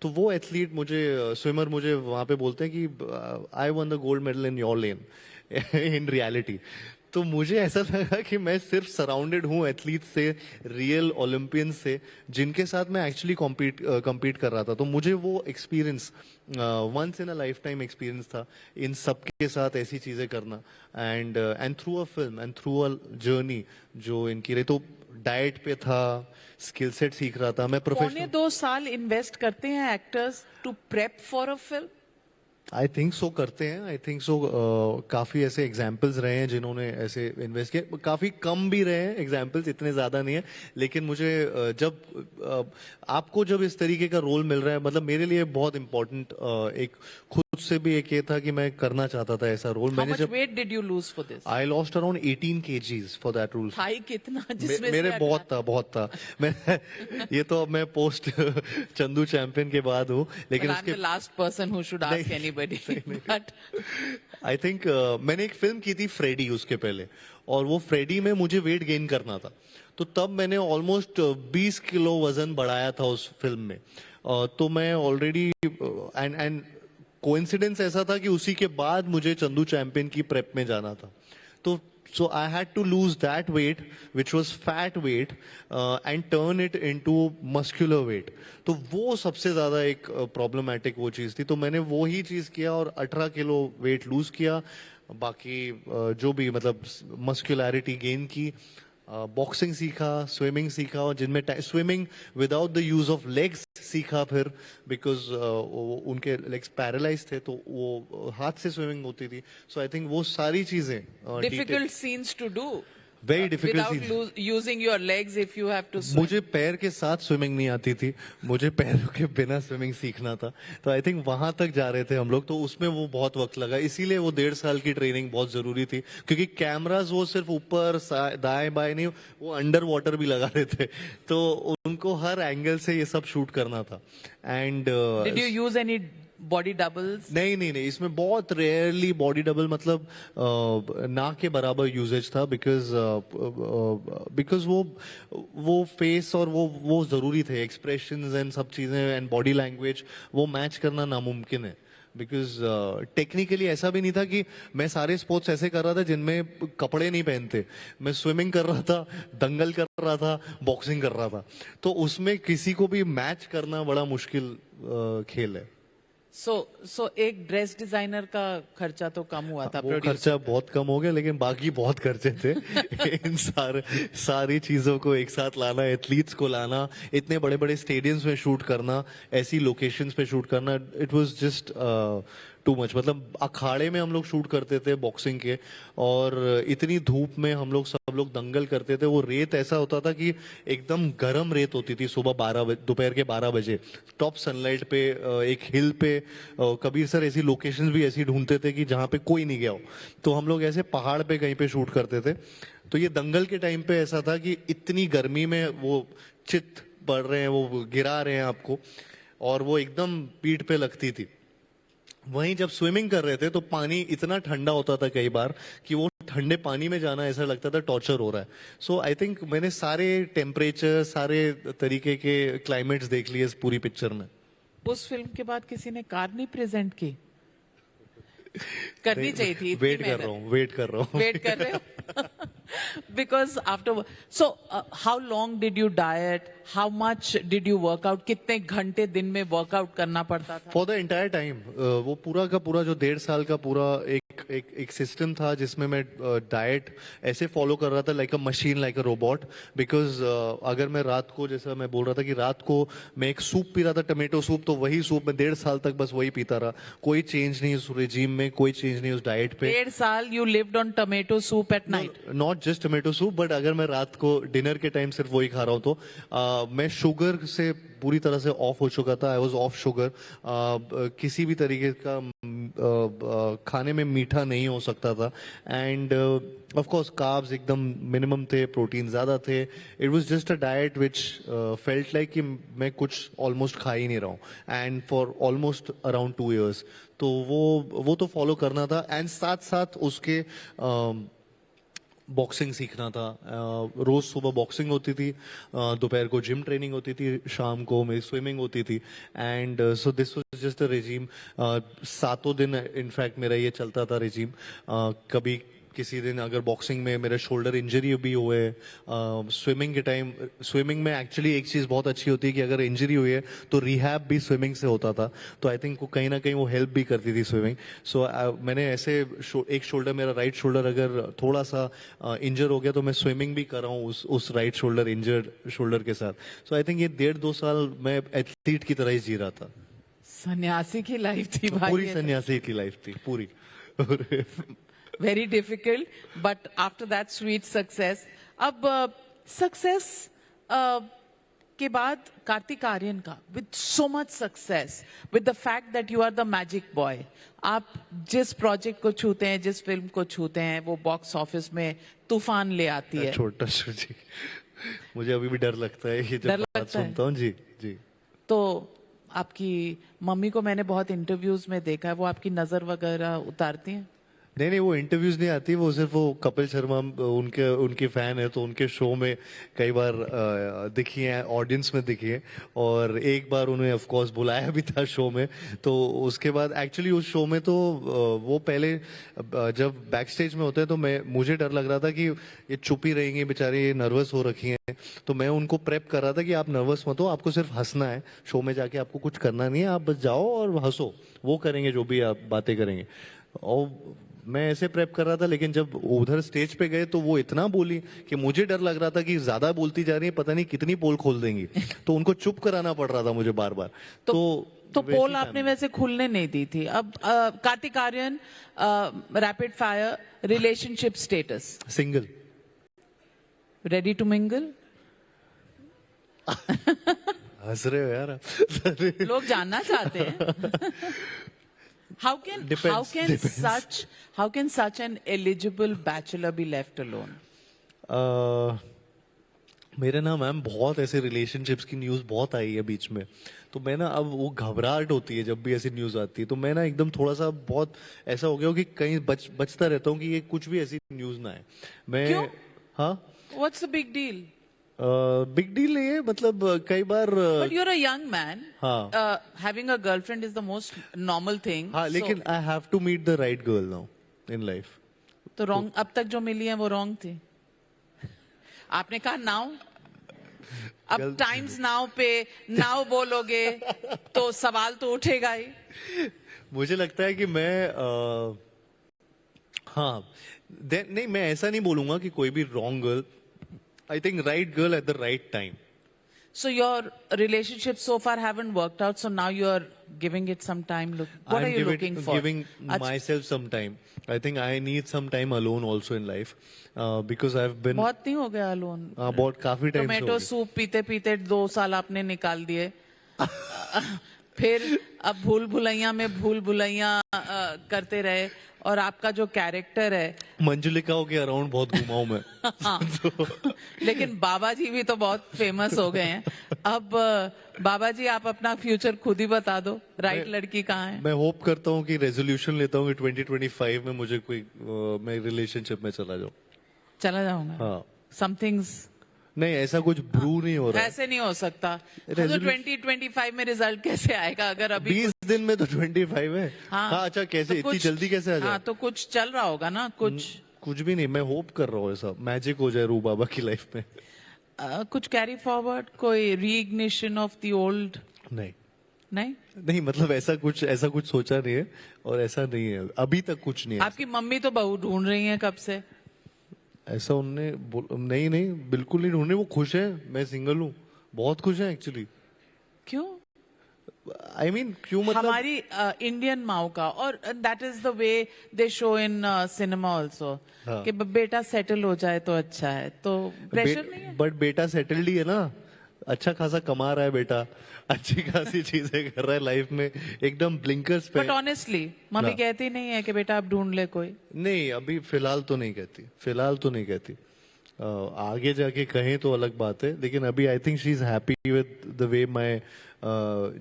तो वो एथलीट मुझे, स्विमर मुझे वहां पे बोलते हैं कि I one the gold medal in your lane in reality. तो मुझे ऐसा लगा कि मैं सिर्फ सराउंडेड हूँ एथलीट से, रियल ओलंपियंस से, जिनके साथ मैं एक्चुअली कम्पीट कर रहा था। तो मुझे वो experience once in a lifetime experience था, इन सबके साथ ऐसी चीजें करना। And through a film and through a journey जो इनकी रही। तो डाइट पे था, स्किल सेट सीख रहा था मैं, प्रोफेशनल। 1.25 साल इन्वेस्ट करते हैं actors to prep for a film? I think so करते हैं, आई थिंक सो। काफी ऐसे एग्जाम्पल्स रहे हैं जिन्होंने ऐसे इन्वेस्ट किया, काफी कम भी रहे हैं एग्जाम्पल्स, इतने ज्यादा नहीं है। लेकिन मुझे आपको जब इस तरीके का रोल मिल रहा है, मतलब मेरे लिए बहुत इंपॉर्टेंट एक खुद से भी एक ये था कि मैं करना चाहता था ऐसा रोल। How मैंने much जब weight did you lose for this? I lost around 18 kgs for that role. थाई कितना जिसमें मेरे से बहुत था मैं ये तो अब मैं पोस्ट चंदू चैंपियन के बाद हूँ, लेकिन Well, I'm उसके the last person who should ask anybody. But I think मैंने एक फिल्म की थी फ्रेडी उसके पहले, और वो फ्रेडी में मुझे वेट गेन करना था। तो तब मैंने ऑलमोस्ट 20 किलो वजन बढ़ाया था उस फिल्म में। तो मैं ऑलरेडी एंड कोइंसिडेंस ऐसा था कि उसी के बाद मुझे चंदू चैंपियन की प्रेप में जाना था। तो so I had to lose that weight, which was fat weight, and turn it into muscular weight. तो वो सबसे ज्यादा एक प्रॉब्लमैटिक वो चीज थी। तो मैंने वो ही चीज किया और 18 किलो वेट लूज किया। बाकी जो भी मतलब मस्कुलैरिटी गेन की, बॉक्सिंग सीखा, स्विमिंग सीखा, और जिनमें swimming without the use of legs सीखा फिर, बिकॉज उनके लेग्स पैरालाइज थे, तो वो हाथ से स्विमिंग होती थी। सो आई थिंक वो सारी चीजें difficult scenes to do. Very difficult Without using your legs if you have to swim. मुझे पैर के साथ स्विमिंग नहीं आती थी, मुझे पैरों के बिना स्विमिंग सीखना था। तो आई थिंक वहां तक जा रहे थे हम लोग, तो उसमें वो बहुत वक्त लगा। इसीलिए वो 1.5 साल की ट्रेनिंग बहुत जरूरी थी, क्योंकि कैमराज वो सिर्फ ऊपर दाएं बाएं नहीं, वो अंडर वाटर भी लगा रहे थे। तो उनको हर एंगल से ये सब शूट करना था। And Did you use any body doubles? नहीं, इसमें बहुत रेयरली बॉडी डबल, मतलब ना के बराबर यूजेज था, बिकॉज वो फेस और वो जरूरी थे, एक्सप्रेशंस एंड सब चीजें एंड बॉडी लैंग्वेज वो मैच करना नामुमकिन है। बिकॉज टेक्निकली ऐसा भी नहीं था कि मैं सारे स्पोर्ट्स ऐसे कर रहा था जिनमें कपड़े नहीं पहनते। मैं स्विमिंग कर रहा था, दंगल कर रहा था, बॉक्सिंग कर रहा था। तो उसमें किसी को भी मैच करना बड़ा मुश्किल खेल है। So एक ड्रेस डिजाइनर का खर्चा तो कम हुआ था, वो प्रोड्यूसर? खर्चा बहुत कम हो गया, लेकिन बाकी बहुत खर्चे थे। इन सारी चीजों को एक साथ लाना, एथलीट्स को लाना, इतने बड़े बड़े स्टेडियम्स में शूट करना, ऐसी लोकेशंस पे शूट करना, it was just too much. मतलब अखाड़े में हम लोग शूट करते थे बॉक्सिंग के, और इतनी धूप में हम लोग सब लोग दंगल करते थे। वो रेत ऐसा होता था कि एकदम गर्म रेत होती थी, सुबह 12 बजे, दोपहर के 12 बजे टॉप सनलाइट पे, एक हिल पे। कबीर सर ऐसी लोकेशंस भी ऐसी ढूंढते थे कि जहाँ पे कोई नहीं गया हो, तो हम लोग ऐसे पहाड़ पे कहीं पे शूट करते थे। तो ये दंगल के टाइम पे ऐसा था कि इतनी गर्मी में वो चित पड़ रहे हैं, वो गिरा रहे हैं आपको, और वो एकदम पीठ पे लगती थी। वहीं जब स्विमिंग कर रहे थे तो पानी इतना ठंडा होता था कई बार कि वो ठंडे पानी में जाना ऐसा लगता था टॉर्चर हो रहा है। सो आई थिंक मैंने सारे टेम्परेचर, सारे तरीके के क्लाइमेट्स देख लिए इस पूरी पिक्चर में। उस फिल्म के बाद किसी ने कार नहीं प्रेजेंट की? करनी चाहिए थी। वेट कर रहा हूँ, वेट कर रहा हूँ। वेट कर रहे हो? Because after, so how long did you diet? How much did you work out? कितने घंटे दिन में वर्कआउट करना पड़ता था? फॉर द एंटायर टाइम, वो पूरा का पूरा जो 1.5 साल का पूरा एक सिस्टम था जिसमें मैं डाइट ऐसे फॉलो कर रहा था, like a machine, like a robot. Because अगर मैं रात को, जैसा मैं बोल रहा था कि रात को मैं एक सूप पी रहा था, टमेटो सूप, तो वही सूप मैं 1.5 साल तक बस वही पीता रहा। कोई चेंज नहीं उस रेजिम में, कोई चेंज नहीं उस डाइट पे। 1.5 साल you lived on tomato soup at night? Not just tomato soup, but अगर मैं रात को डिनर के टाइम सिर्फ वही खा रहा हूँ तो मैं शुगर से पूरी तरह से ऑफ हो चुका था। I was of sugar. किसी भी तरीके का खाने में मीठा नहीं हो सकता था। एंड ऑफ कोर्स कार्ब्स एकदम मिनिमम थे, प्रोटीन ज्यादा थे। It was just a diet which felt like कि मैं कुछ ऑलमोस्ट खा ही नहीं रहा हूँ, and for almost around 2 years। तो वो तो फॉलो करना था, एंड साथ साथ उसके बॉक्सिंग सीखना था। रोज सुबह बॉक्सिंग होती थी, दोपहर को जिम ट्रेनिंग होती थी, शाम को मेरी स्विमिंग होती थी। And so this was just a regime. 7 दिन इनफैक्ट मेरा ये चलता था रेजिम। कभी किसी दिन अगर बॉक्सिंग में मेरे शोल्डर इंजरी भी हुए, स्विमिंग के टाइम, स्विमिंग में एक्चुअली एक चीज बहुत अच्छी होती है कि अगर इंजरी हुई है तो रिहैब भी स्विमिंग से होता था। तो आई थिंक वो कहीं ना कहीं वो हेल्प भी करती थी स्विमिंग। सो मैंने ऐसे एक शोल्डर, मेरा राइट शोल्डर अगर थोड़ा सा इंजर हो गया तो मैं स्विमिंग भी कर रहा हूँ उस राइट शोल्डर इंजर्ड शोल्डर के साथ। सो आई थिंक ये 1.5-2 साल मैं एथलीट की तरह ही जी रहा था। सन्यासी की लाइफ थी भाई। पूरी सन्यासी की लाइफ थी पूरी। Very difficult, but after that sweet success. अब सक्सेस के बाद कार्तिक आर्यन का with so much success, with the fact that you are the magic boy, आप जिस प्रोजेक्ट को छूते हैं, जिस फिल्म को छूते हैं, वो बॉक्स ऑफिस में तूफान ले आती है। छोटा जी, मुझे अभी भी डर लगता है ये जब बात सुनता हूँ। जी जी। तो आपकी मम्मी को मैंने बहुत इंटरव्यूज में देखा है, वो आपकी नजर वगैरह उतारती हैं? नहीं, वो इंटरव्यूज नहीं आती, वो सिर्फ वो कपिल शर्मा उनके फैन है तो उनके शो में कई बार दिखी है, ऑडियंस में दिखी है। और एक बार उन्हें ऑफ कोर्स बुलाया भी था शो में। तो उसके बाद एक्चुअली उस शो में तो वो पहले जब बैक स्टेज में होते हैं तो मुझे डर लग रहा था कि ये चुप ही रहेंगे बेचारे, ये नर्वस हो रखी हैं। तो मैं उनको प्रेप कर रहा था कि आप नर्वस मत हो, आपको सिर्फ हंसना है, शो में जाके आपको कुछ करना नहीं है, आप बस जाओ और हंसो, वो करेंगे जो भी आप बातें करेंगे। और मैं ऐसे प्रेप कर रहा था, लेकिन जब उधर स्टेज पे गए तो वो इतना बोली कि मुझे डर लग रहा था कि ज्यादा बोलती जा रही है, पता नहीं कितनी पोल खोल देंगी। तो उनको चुप कराना पड़ रहा था मुझे बार बार। तो पोल आपने वैसे खुलने नहीं दी थी। अब Kartik Aaryan, rapid fire, relationship status? Single. Ready to mingle? हंस रहे हो यार। लोग जानना चाहते हैं। How can such an eligible bachelor be left alone? मेरे ना मैम बहुत ऐसे रिलेशनशिप्स की न्यूज बहुत आई है बीच में, तो मैं ना अब वो घबराहट होती है जब भी ऐसी न्यूज आती है, तो मैं ना एकदम थोड़ा सा बहुत ऐसा हो गया हूँ कि कहीं बचता रहता हूँ कि ये कुछ भी ऐसी न्यूज ना है। मैं क्यों? हाँ, What's the big deal? Big deal नहीं है, मतलब कई बार But you're a young man. हाँ। Having a girlfriend is the most normal thing. हाँ, लेकिन I have to meet the right girl now in life. तो रॉन्ग, अब तक जो मिली है वो रॉन्ग थी। आपने कहा नाउ, अब टाइम्स नाउ पे नाउ बोलोगे तो सवाल तो उठेगा ही। मुझे लगता है कि मैं हाँ, नहीं, मैं ऐसा नहीं बोलूंगा कि कोई भी wrong girl. I think right girl at the right time. So your relationships so far haven't worked out, so now you're giving it some time. What are you looking for? Giving myself some time. I think I need some time alone also in life, because I've been बहुत नहीं हो गया alone? बहुत काफी टाइम से हो टोमेटो गया। सूप पीते पीते 2 साल आपने निकाल दिए। फिर अब भूल भुलैया में भूल भुलैया करते रहे, और आपका जो कैरेक्टर है मंजुलिकाओं के अराउंड बहुत घुमा हूं मैं। हाँ। लेकिन बाबा जी भी तो बहुत फेमस हो गए हैं। अब बाबा जी आप अपना फ्यूचर खुद ही बता दो, राइट लड़की कहाँ है? मैं होप करता हूँ कि रेजोल्यूशन लेता हूँ कि 2025 में मुझे कोई मैं रिलेशनशिप में चला जाऊँ। चला जाऊंगा। हाँ। समथिंग्स नहीं, ऐसा कुछ ब्रू नहीं हो रहा है। ऐसे नहीं हो सकता। तो Resolution- 2025 में रिजल्ट कैसे आएगा अगर अभी 20 दिन में तो 25 है। हाँ। हाँ, अच्छा कैसे तो इतनी कुछ- जल्दी कैसे आ जाए? हाँ तो कुछ चल रहा होगा ना कुछ। कुछ भी नहीं, मैं होप कर रहा हूँ ऐसा मैजिक हो जाए रू बाबा की लाइफ में। कुछ कैरी फॉरवर्ड, कोई रीइग्निशन ऑफ द ओल्ड? नहीं नहीं। नहीं, मतलब ऐसा कुछ सोचा नहीं है और ऐसा नहीं है, अभी तक कुछ नहीं है। आपकी मम्मी तो बहू ढूंढ रही है कब से। ऐसा नहीं नहीं, बिल्कुल नहीं ढूंढने, वो खुश है, मैं सिंगल हूँ, बहुत खुश है एक्चुअली। क्यों? आई मीन क्यों, मतलब हमारी इंडियन माओ का, और that is the way they show in cinema also, हाँ। कि बेटा सेटल हो जाए तो अच्छा है, तो प्रेशर नहीं है। बट बेटा सेटल्ड ही है ना, अच्छा खासा कमा रहा है बेटा, अच्छी खासी चीजें कर रहा है लाइफ में, एकदम ब्लिंकर्स पे। बट ऑनेस्टली मम्मी हाँ। कहती नहीं है कि बेटा आप ढूंढ ले कोई? नहीं, अभी फिलहाल तो नहीं कहती, फिलहाल तो नहीं कहती। आगे जाके कहें तो अलग बात है, लेकिन अभी I think she is happy with the way my,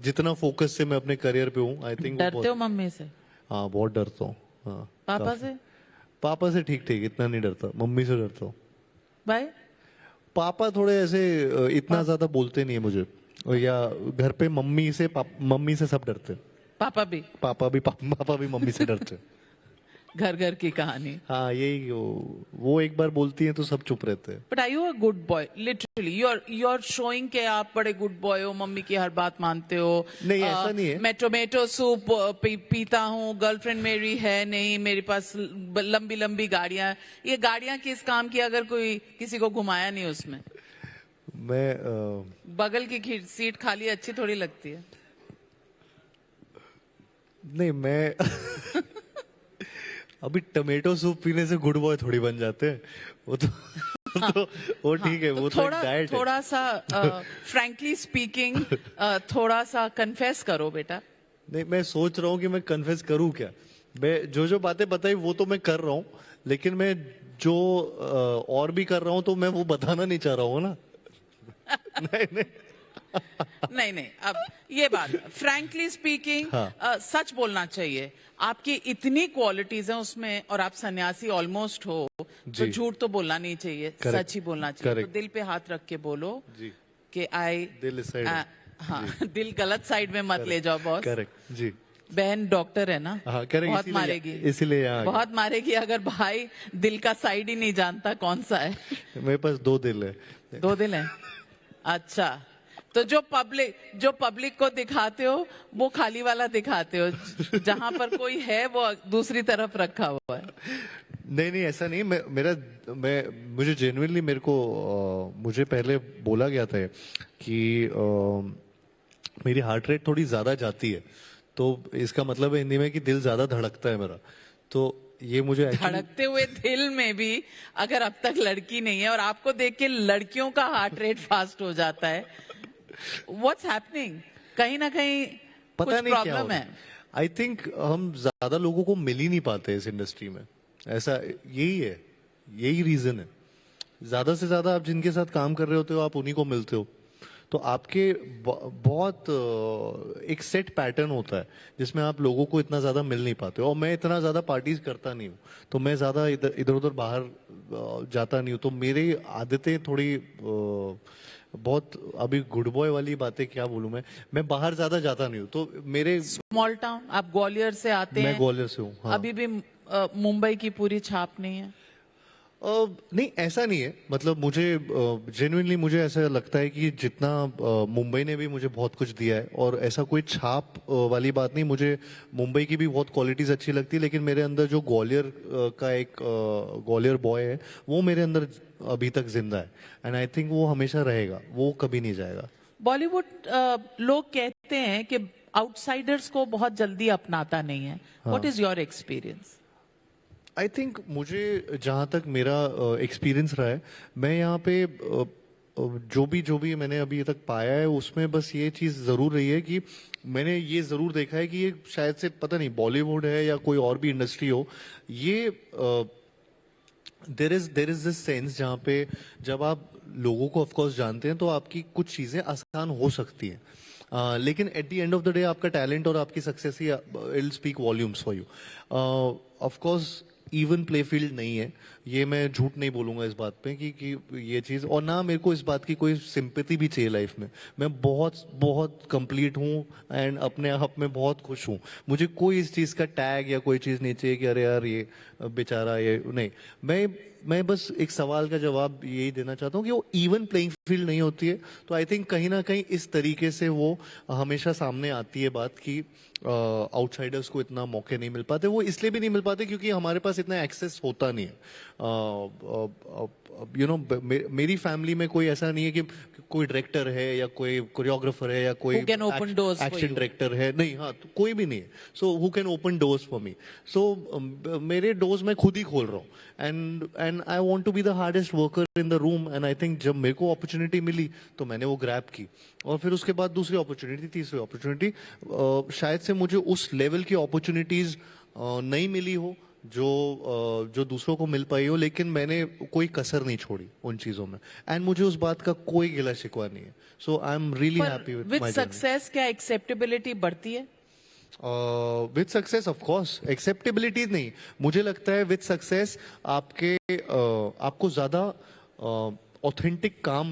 जितना फोकस से मैं अपने करियर पे हूँ, आई थिंक। डरते हो मम्मी से? हाँ, बहुत डरता हूँ। हाँ, पापा काफी। से? पापा से ठीक ठीक, इतना नहीं डरता, मम्मी से डरता हूँ। भाई पापा थोड़े ऐसे इतना ज्यादा बोलते नहीं है मुझे, और या घर पे मम्मी से सब डरते हैं। पापा भी? पापा भी मम्मी से डरते हैं। घर घर की कहानी। हाँ, यही वो एक बार बोलती है तो सब चुप रहते हैं। But I you a good boy? Literally you are showing के आप बड़े गुड बॉय हो, मम्मी की हर बात मानते हो। नहीं, ऐसा नहीं है। मैं टोमेटो सूप पीता हूँ, गर्लफ्रेंड मेरी है नहीं, मेरे पास लंबी लंबी गाड़ियां। ये गाड़ियां किस काम की अगर कोई किसी को घुमाया नहीं उसमें? मैं बगल की सीट खाली अच्छी थोड़ी लगती है? नहीं, मैं अभी टमेटो सूप पीने से गुड बॉय थोड़ी बन जाते हैं, वो तो वो ठीक है, वो तो एक डाइट है। थोड़ा सा फ्रैंकली स्पीकिंग थोड़ा सा कन्फेस करो बेटा। नहीं, मैं सोच रहा हूँ कि मैं कन्फेस करूँ क्या। मैं जो बातें बताई वो तो मैं कर रहा हूँ, लेकिन मैं जो और भी कर रहा हूँ तो मैं वो बताना नहीं चाह रहा हूँ ना। नहीं, नहीं, अब ये बात फ्रैंकली स्पीकिंग, हाँ। सच बोलना चाहिए। आपकी इतनी क्वालिटीज हैं उसमें, और आप सन्यासी ऑलमोस्ट हो, तो जी। झूठ तो बोलना नहीं चाहिए, Correct. सच ही बोलना चाहिए। तो Correct. दिल पे हाथ रख के बोलो जी। कि आई दिल इस साइड है। हाँ दिल गलत साइड में मत ले जाओ बॉस। करेक्ट जी। बहन डॉक्टर है ना, हाँ, करेक्ट, बहुत मारेगी, इसीलिए यहाँ बहुत मारेगी अगर भाई दिल का साइड ही नहीं जानता कौन सा है। मेरे पास 2 दिल है। 2 दिल है? अच्छा, तो जो पब्लिक को दिखाते हो वो खाली वाला दिखाते हो, जहां पर कोई है वो दूसरी तरफ रखा हुआ है। नहीं, ऐसा नहीं। मुझे जेन्युइनली मुझे पहले बोला गया था कि मेरी हार्ट रेट थोड़ी ज्यादा जाती है, तो इसका मतलब है हिंदी में कि दिल ज्यादा धड़कता है मेरा। तो ये मुझे धड़कते हुए दिल में भी अगर अब तक लड़की नहीं है, और आपको देख के लड़कियों का हार्ट रेट फास्ट हो जाता है, व्हाट्स हैपनिंग? कहीं ना कहीं पता कुछ नहीं क्या प्रॉब्लम है। आई थिंक हम ज्यादा लोगों को मिल ही नहीं पाते इस इंडस्ट्री में, ऐसा यही रीजन है। ज्यादा से ज्यादा आप जिनके साथ काम कर रहे होते हो आप उन्हीं को मिलते हो, तो आपके बहुत एक सेट पैटर्न होता है जिसमें आप लोगों को इतना ज्यादा मिल नहीं पाते हो। और मैं इतना ज्यादा पार्टीज करता नहीं हूँ, तो मैं ज्यादा इधर उधर बाहर जाता नहीं हूँ, तो मेरी आदतें थोड़ी बहुत, अभी गुड बॉय वाली बातें क्या बोलूं, मैं बाहर ज्यादा जाता नहीं हूँ, तो मेरे स्मॉल टाउन, आप ग्वालियर से आते हैं? मैं ग्वालियर से हूँ। हाँ। अभी भी मुंबई की पूरी छाप नहीं है? नहीं, ऐसा नहीं है, मतलब मुझे जेन्युइनली मुझे ऐसा लगता है कि जितना मुंबई ने भी मुझे बहुत कुछ दिया है, और ऐसा कोई छाप वाली बात नहीं। मुझे मुंबई की भी बहुत क्वालिटीज अच्छी लगती है, लेकिन मेरे अंदर जो ग्वालियर का एक ग्वालियर बॉय है वो मेरे अंदर अभी तक जिंदा है, एंड आई थिंक वो हमेशा रहेगा, वो कभी नहीं जाएगा। बॉलीवुड लोग कहते हैं कि आउटसाइडर्स को बहुत जल्दी अपनाता नहीं है। What is your experience? I think मुझे जहाँ तक मेरा एक्सपीरियंस रहा है, मैं यहाँ पे जो भी मैंने अभी तक पाया है उसमें बस ये चीज जरूर रही है कि मैंने ये जरूर देखा है कि ये शायद से पता नहीं बॉलीवुड है या कोई और भी इंडस्ट्री हो, ये देर इज दिस सेंस जहाँ पे जब आप लोगों को ऑफ कोर्स जानते हैं तो आपकी कुछ चीजें आसान हो सकती हैं। लेकिन at the end of the day आपका टैलेंट और आपकी success he will speak volumes for you. Of course even play field नहीं है, ये मैं झूठ नहीं बोलूंगा इस बात पे कि ये चीज, और ना मेरे को इस बात की कोई सिंपैथी भी चाहिए लाइफ में। मैं बहुत बहुत कंप्लीट हूँ एंड अपने आप में बहुत खुश हूँ। मुझे कोई इस चीज का टैग या कोई चीज नहीं चाहिए कि अरे यार ये बेचारा ये नहीं। मैं बस एक सवाल का जवाब यही देना चाहता हूँ कि वो इवन प्लेइंग फील्ड नहीं होती है। तो आई थिंक कहीं ना कहीं इस तरीके से वो हमेशा सामने आती है बात कि आउटसाइडर्स को इतना मौके नहीं मिल पाते। वो इसलिए भी नहीं मिल पाते क्योंकि हमारे पास इतना एक्सेस होता नहीं है। यू नो, मेरी फैमिली में कोई ऐसा नहीं है कि कोई डायरेक्टर है या कोई कोरियोग्राफर है या कोई Who can open doors for action you? Director है, नहीं। हाँ, तो कोई भी नहीं है। So who can open doors for me? So मेरे डोर्स मैं खुद ही खोल रहा हूँ and I want to be the hardest worker in the room. And I think जब मेरे को अपॉर्चुनिटी मिली तो मैंने वो ग्रैब की, और फिर उसके बाद दूसरी अपॉर्चुनिटी, तीसरी अपॉर्चुनिटी। शायद से मुझे उस लेवल की अपॉर्चुनिटीज नहीं मिली हो जो दूसरों को मिल पाई हो, लेकिन मैंने कोई कसर नहीं छोड़ी उन चीजों में। एंड मुझे उस बात का कोई गिला शिकवा नहीं है। So I am really happy with with my success क्या एक्सेप्टेबिलिटी बढ़ती है? With success of course acceptability नहीं, मुझे लगता है विद सक्सेस आपको ज्यादा ऑथेंटिक काम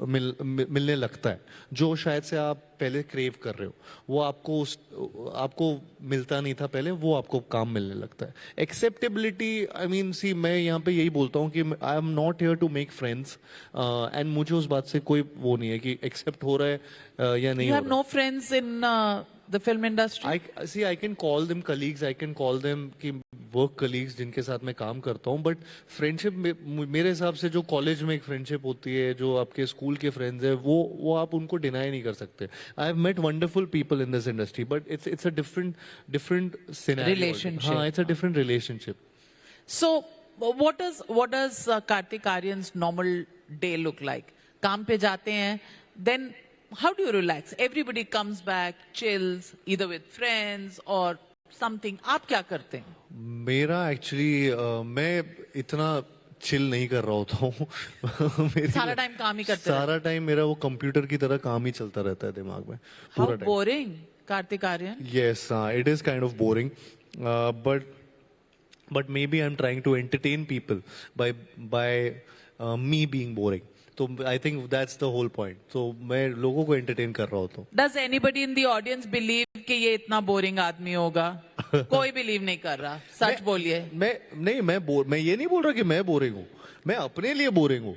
मिलने लगता है, जो शायद से आप पहले क्रेव कर रहे हो। वो आपको मिलता नहीं था पहले, वो आपको काम मिलने लगता है। एक्सेप्टेबिलिटी, आई मीन सी, मैं यहाँ पे यही बोलता हूँ कि I am not here to make friends, and मुझे उस बात से कोई वो नहीं है कि एक्सेप्ट हो रहा है या नहीं You हो have रहा है। no friends in the film industry? I can call them colleagues, I can call them कि वर्क कलीग्स जिनके साथ मैं काम करता हूँ, बट फ्रेंडशिप मेरे हिसाब से जो कॉलेज में एक फ्रेंडशिप होती है, जो आपके स्कूल के फ्रेंड्स है, वो आप उनको डिनाई नहीं कर सकते। I have met wonderful people in this industry, but it's a different scenario. Relationship. हाँ, it's a different relationship. So, what does Kartik Aaryan's normal day look like? काम पे जाते हैं, then how do you relax? Everybody comes back, chills, either with friends or something. आप क्या करते हैं? मेरा एक्चुअली मैं इतना चिल नहीं कर रहा होता हूँ। सारा time काम ही करते सारा टाइम मेरा वो कंप्यूटर की तरह काम ही चलता रहता है दिमाग में How पूरा time. boring, Kartik Aaryan. Yes, it is kind of boring, but maybe I'm trying to entertain people by me being boring. So I think that's the whole point. So मैं लोगों को entertain कर रहा होता हूँ। Does anybody in the audience believe कि ये इतना बोरिंग आदमी होगा? कोई बिलीव नहीं कर रहा, सच बोलिए। मैं ये नहीं बोल रहा कि मैं बोरिंग हूँ। मैं अपने लिए बोरिंग हूँ,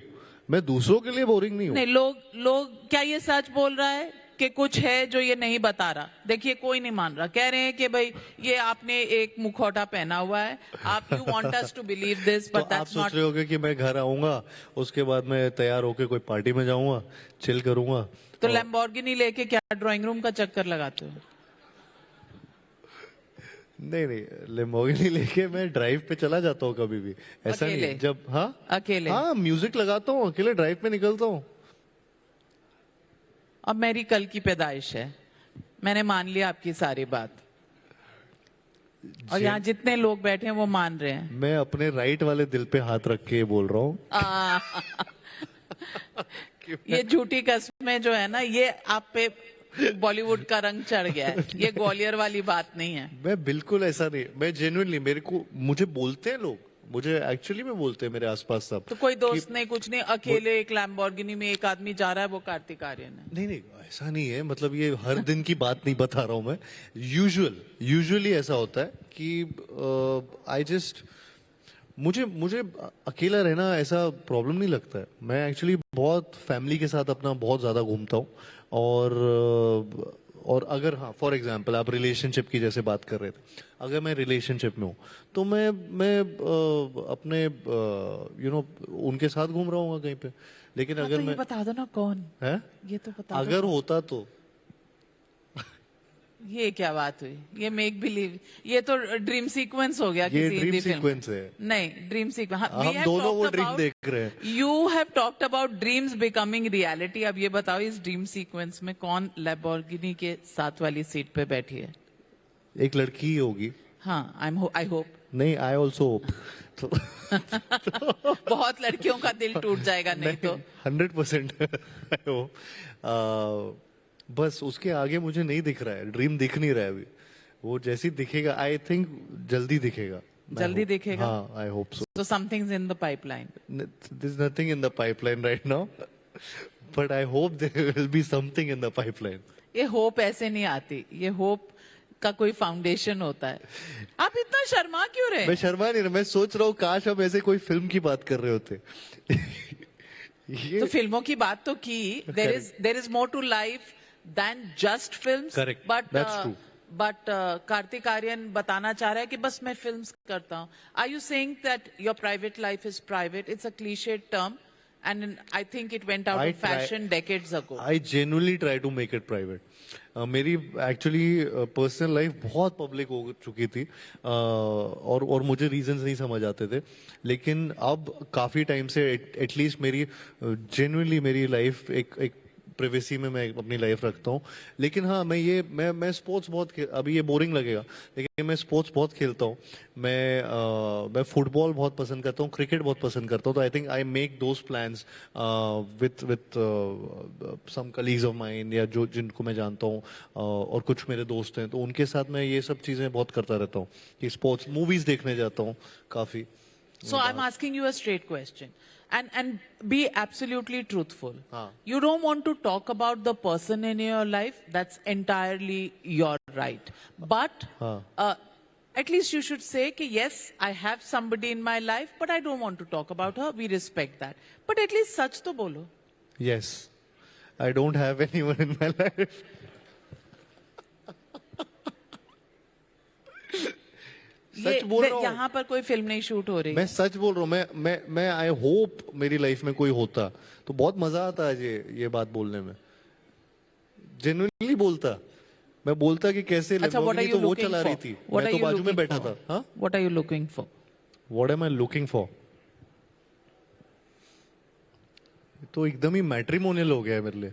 मैं दूसरों के लिए बोरिंग नहीं हूँ। नहीं, लोग क्या ये सच बोल रहा है कि कुछ है जो ये नहीं बता रहा? देखिए, कोई नहीं मान रहा, कह रहे हैं कि भाई ये आपने एक मुखौटा पहना हुआ है, आप you want us to believe this, तो बट आप दैट्स सोच नॉट। रहे होगे कि मैं घर आऊंगा, उसके बाद मैं तैयार होके कोई पार्टी में जाऊंगा, चिल करूंगा। तो लैम्बोर्गिनी लेके क्या ड्राइंग रूम का चक्कर लगाते हो? नहीं, लेम्बोर्गिनी लेके मैं ड्राइव पे चला जाता हूँ कभी भी। ऐसा नहीं अकेले? है। जब अकेले? हाँ, म्यूजिक लगाता हूँ, अकेले ड्राइव पे निकलता हूँ। अब मेरी कल की पैदाइश है, मैंने मान लिया आपकी सारी बात, और यहाँ जितने लोग बैठे हैं वो मान रहे हैं। मैं अपने राइट वाले दिल पे हाथ रख के बोल रहा हूँ। ये झूठी कस्में जो है ना, ये आप पे बॉलीवुड का रंग चढ़ गया है, ये ग्वालियर वाली बात नहीं है। मैं बिल्कुल ऐसा नहीं, मैं जेन्युइनली, मुझे बोलते हैं लोग, मुझे एक्चुअली में बोलते हैं मेरे आसपास सब। तो कोई दोस्त नहीं, कुछ नहीं, अकेले एक लैम्बोर्गिनी में एक आदमी जा रहा है, वो कार्तिक आर्यन है। नहीं, ऐसा नहीं है। मतलब ये हर दिन की बात नहीं बता रहा हूँ मैं। यूजुअली ऐसा होता है कि आई जस्ट मुझे अकेला रहना ऐसा प्रॉब्लम नहीं लगता है। मैं एक्चुअली बहुत फैमिली के साथ अपना बहुत ज्यादा घूमता हूँ, और अगर, हाँ, फॉर एग्जाम्पल आप रिलेशनशिप की जैसे बात कर रहे थे, अगर मैं रिलेशनशिप में हूँ तो मैं अपने उनके साथ घूम रहा हूँ कहीं पे। लेकिन हाँ, अगर तो ये मैं, बता दो ना कौन है, ये तो बता अगर दो। होता तो ये क्या बात हुई? ये मेक बिलीव, ये तो ड्रीम सीक्वेंस हो गया ये किसी ड्रीम हिंदी फिल्म। सीक्वेंस है। नहीं, ड्रीम सीक्वेंस। हम दोनों वो ड्रीम देख रहे हैं। You have talked about dreams becoming reality. अब ये बताओ, इस ड्रीम सीक्वेंस में कौन लैम्बोर्गिनी के साथ वाली सीट पे बैठी है? एक लड़की ही होगी। हाँ, आई होप. नहीं, आई ऑल्सो होप. तो बहुत लड़कियों का दिल टूट जाएगा नहीं तो. 100% आई होप. बस उसके आगे मुझे नहीं दिख रहा है, ड्रीम दिख नहीं रहा है अभी. वो जैसी दिखेगा, आई थिंक जल्दी दिखेगा. जल्दी दिखेगा? हाँ, I hope so. So something's in the pipeline. There's nothing in the pipeline right now, but I hope there will be something in the pipeline. ये होप ऐसे नहीं आती, ये होप का कोई फाउंडेशन होता है. आप इतना शर्मा क्यों रहे? मैं शर्मा नहीं रहा, मैं सोच रहा हूँ काश हम ऐसे कोई फिल्म की बात कर रहे होते. ये तो फिल्मों की बात तो की. There is more to life than just films. Correct. But That's true. But Kartik Aaryan बताना चाह रहा है कि बस मैं फिल्म्स करता हूँ. Are you saying that your private life is private? It's a cliched term, and I think it went out I of fashion decades ago. I genuinely try to make it private. मेरी एक्चुअली पर्सनल लाइफ बहुत पब्लिक हो चुकी थी, और मुझे रीजंस नहीं समझ आते थे. लेकिन अब काफी टाइम से एटलीस्ट मेरी जेन्युइनली मेरी लाइफ एक प्रिवेसी में मैं अपनी लाइफ रखता हूँ. लेकिन हाँ, मैं स्पोर्ट्स बहुत अभी ये बोरिंग लगेगा, लेकिन मैं स्पोर्ट्स बहुत खेलता हूँ. मैं फुटबॉल बहुत पसंद करता हूँ, क्रिकेट बहुत पसंद करता हूँ. तो I think I make those plans with some colleagues of mine, या जो जिनको मैं जानता हूँ, और कुछ मेरे दोस्त हैं, तो उनके साथ मैं ये सब चीजें बहुत करता रहता हूँ. कि स्पोर्ट्स मूवीज देखने जाता हूँ काफी. So I'm asking you a straight question, and be absolutely truthful. हाँ. You don't want to talk about the person in your life. That's entirely your right. But हाँ. at least you should say कि yes, I have somebody in my life, but I don't want to talk about her. We respect that. But at least सच तो बोलो. Yes, I don't have anyone in my life. सच बोल रहा हूँ. यहाँ पर कोई फिल्म नहीं शूट हो रही. मैं सच बोल रहा हूँ. मैं आई होप मेरी लाइफ में कोई होता तो बहुत मजा आता है ये बात बोलने में. जेन्युइनली बोलता. मैं बोलता कि कैसे अच्छा, what are Lamborghini you तो वो looking चला for? रही थी, What मैं are तो you बाजू में looking बैठा for? था. हाँ, What are you looking for? What am I looking for. तो एकदम ही मैट्रिमोनियल हो गया है मेरे लिए.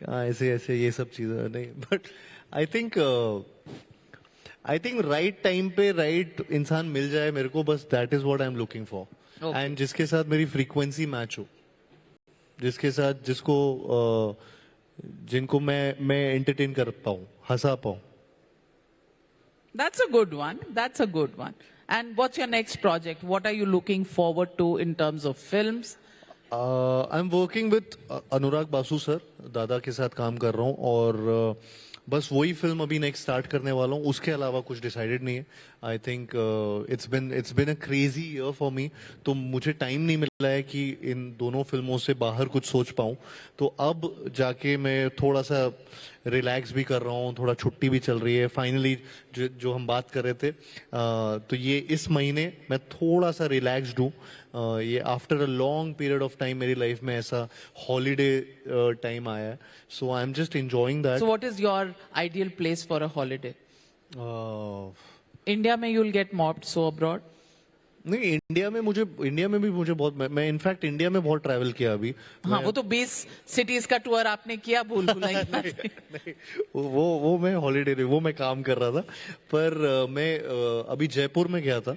हाँ, ऐसे ऐसे ये सब चीजें नहीं. But I think right time पे राइट इंसान मिल जाए मेरे को, बस that is what I am looking for. Okay. And जिसके साथ मेरी फ्रीक्वेंसी मैच हो, जिसके साथ जिनको मैं एंटरटेन कर पाऊं, हंसा पाऊं. That's a good one. That's a good one. And what's your next project? What are you looking forward to in terms of films? I am working with Anurag Basu sir, दादा के साथ काम कर रहा हूँ, और बस वही फिल्म अभी नेक्स्ट स्टार्ट करने वाला हूँ. उसके अलावा कुछ डिसाइडेड नहीं है. I think it's been a crazy year for me. तो मुझे टाइम नहीं मिला है कि इन दोनों फिल्मों से बाहर कुछ सोच पाऊँ. तो अब जाके मैं थोड़ा सा रिलैक्स भी कर रहा हूँ, थोड़ा छुट्टी भी चल रही है. फाइनली जो हम बात कर रहे थे, तो ये इस महीने मैं थोड़ा सा रिलैक्स्ड हूँ. ये after a long period of time मेरी लाइफ में ऐसा हॉलीडे टाइम आया है. So I am just enjoying that. So what is your ideal place for a holiday? India में you'll get mobbed, so abroad? नहीं, इंडिया में भी मुझे बहुत, मैं इनफैक्ट इंडिया में बहुत ट्रैवल किया अभी. हाँ, वो तो 20 सिटीज का टूर आपने किया, भूल भुलैया. नहीं, वो मैं हॉलीडे नहीं, वो मैं काम कर रहा था. पर मैं अभी जयपुर में गया था.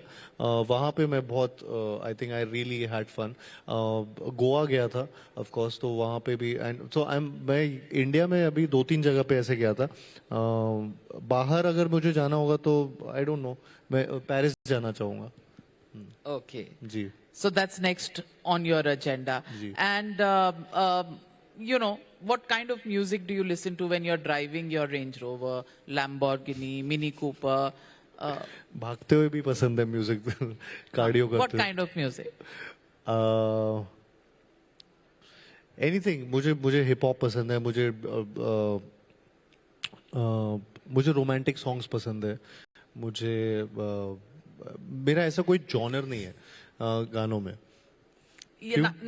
वहां पे मैं बहुत I think I really had fun. Goa गया था ऑफ कोर्स, तो वहां पे भी. एंड सो मैं इंडिया में अभी 2-3 जगह पे ऐसे गया था. बाहर अगर मुझे जाना होगा तो आई डोंट नो, मैं पेरिस जाना चाहूंगा. Okay. Ji. So that's next on your agenda. Ji. And you know, what kind of music do you listen to when you're driving your Range Rover, Lamborghini, Mini Cooper? भागते हुए भी पसंद है म्यूजिक. कार्डियो What करते kind of music? एनीथिंग. मुझे हिप हॉप पसंद है. मुझे रोमांटिक सॉन्ग्स पसंद है. मेरा ऐसा कोई जॉनर नहीं है गानों में.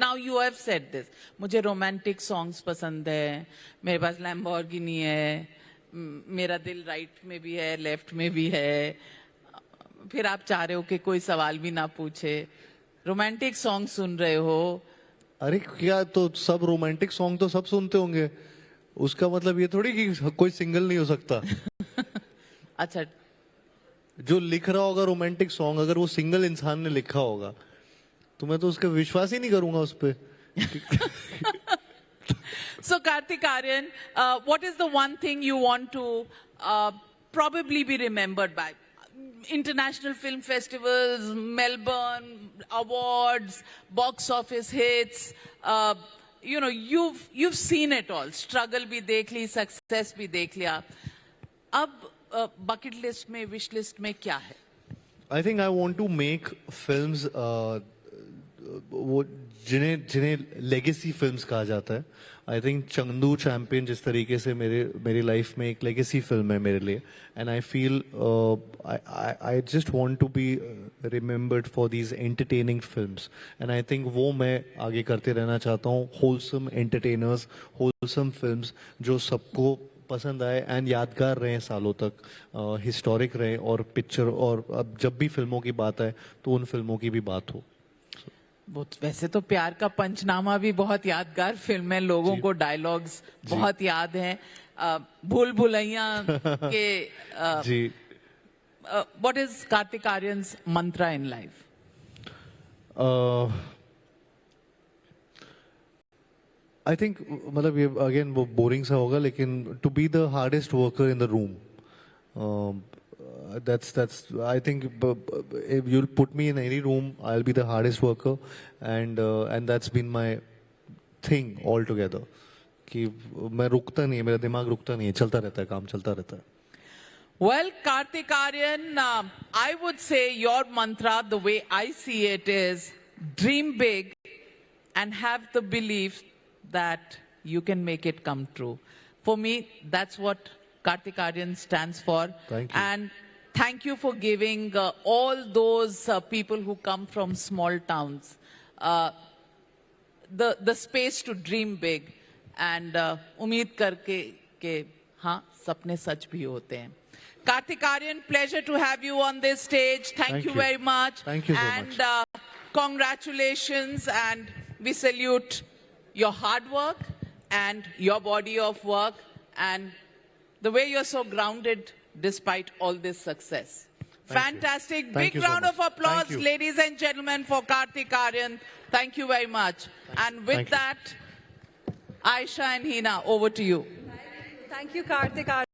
Now you have said this. मुझे रोमांटिक सॉन्ग्स पसंद है, मेरे पास लैम्बोर्गिनी है, मेरा दिल राइट में भी है, लेफ्ट में भी है. फिर आप चाह रहे हो कि कोई सवाल भी ना पूछे, रोमांटिक सॉन्ग सुन रहे हो. अरे क्या, तो सब रोमांटिक सॉन्ग तो सब सुनते होंगे. उसका मतलब ये थोड़ी कि कोई सिंगल नहीं हो सकता. अच्छा, जो लिख रहा होगा रोमांटिक सॉन्ग, अगर वो सिंगल इंसान ने लिखा होगा तो मैं तो उसका विश्वास ही नहीं करूंगा उस पर. so Kartik Aaryan, what is the one thing you want to probably be remembered by? International film festivals, Melbourne, awards, box office hits, you know, you've seen it all. Struggle भी देख ली, success भी देख लिया. अब bucket list में, wish list में क्या है? I think I want to make films वो जिन्हें लेगेसी फिल्म्स कहा जाता है. आई थिंक चंदू चैंपियन जिस तरीके से मेरी लाइफ में एक लेगेसी फिल्म है मेरे लिए, and I feel I just want to be remembered for these entertaining films, and I think वो मैं आगे करते रहना चाहता हूँ. होलसम एंटरटेनर्स, होलसम फिल्म्स जो सबको पसंद आए एंड यादगार रहे सालों तक, हिस्टोरिक रहे, और पिक्चर, और अब जब भी फिल्मों की बात आए तो उन फिल्मों की भी बात हो. वो वैसे तो प्यार का पंचनामा भी बहुत यादगार फिल्म है, लोगों को डायलॉग्स बहुत याद हैं. भूल भुलैया के जी. What is Kartik Aaryan's mantra in life? I think मतलब ये अगेन वो बोरिंग सा होगा, लेकिन to be the hardest worker in the room. That's I think if you'll put me in any room, I'll be the hardest worker, and that's been my thing altogether. कि मैं रुकता नहीं है, मेरा दिमाग रुकता नहीं है, चलता रहता है, काम चलता रहता है. Well, Kartik Aaryan, I would say your mantra, the way I see it, is dream big and have the belief that you can make it come true. For me, that's what Kartik Aaryan stands for. Thank you. And thank you for giving all those people who come from small towns the space to dream big, and उम्मीद करके के हाँ सपने सच भी होते हैं. Kartik Aaryan, pleasure to have you on this stage. Thank you very much. Thank you so and, much. Congratulations, and we salute your hard work and your body of work and the way you're so grounded despite all this success. Fantastic. Thank Big you so round much. of applause, Thank you. ladies and gentlemen, for Kartik Aaryan. Thank you very much. And with Thank you. that, Aisha and Hina, over to you. Thank you, Kartik Aaryan.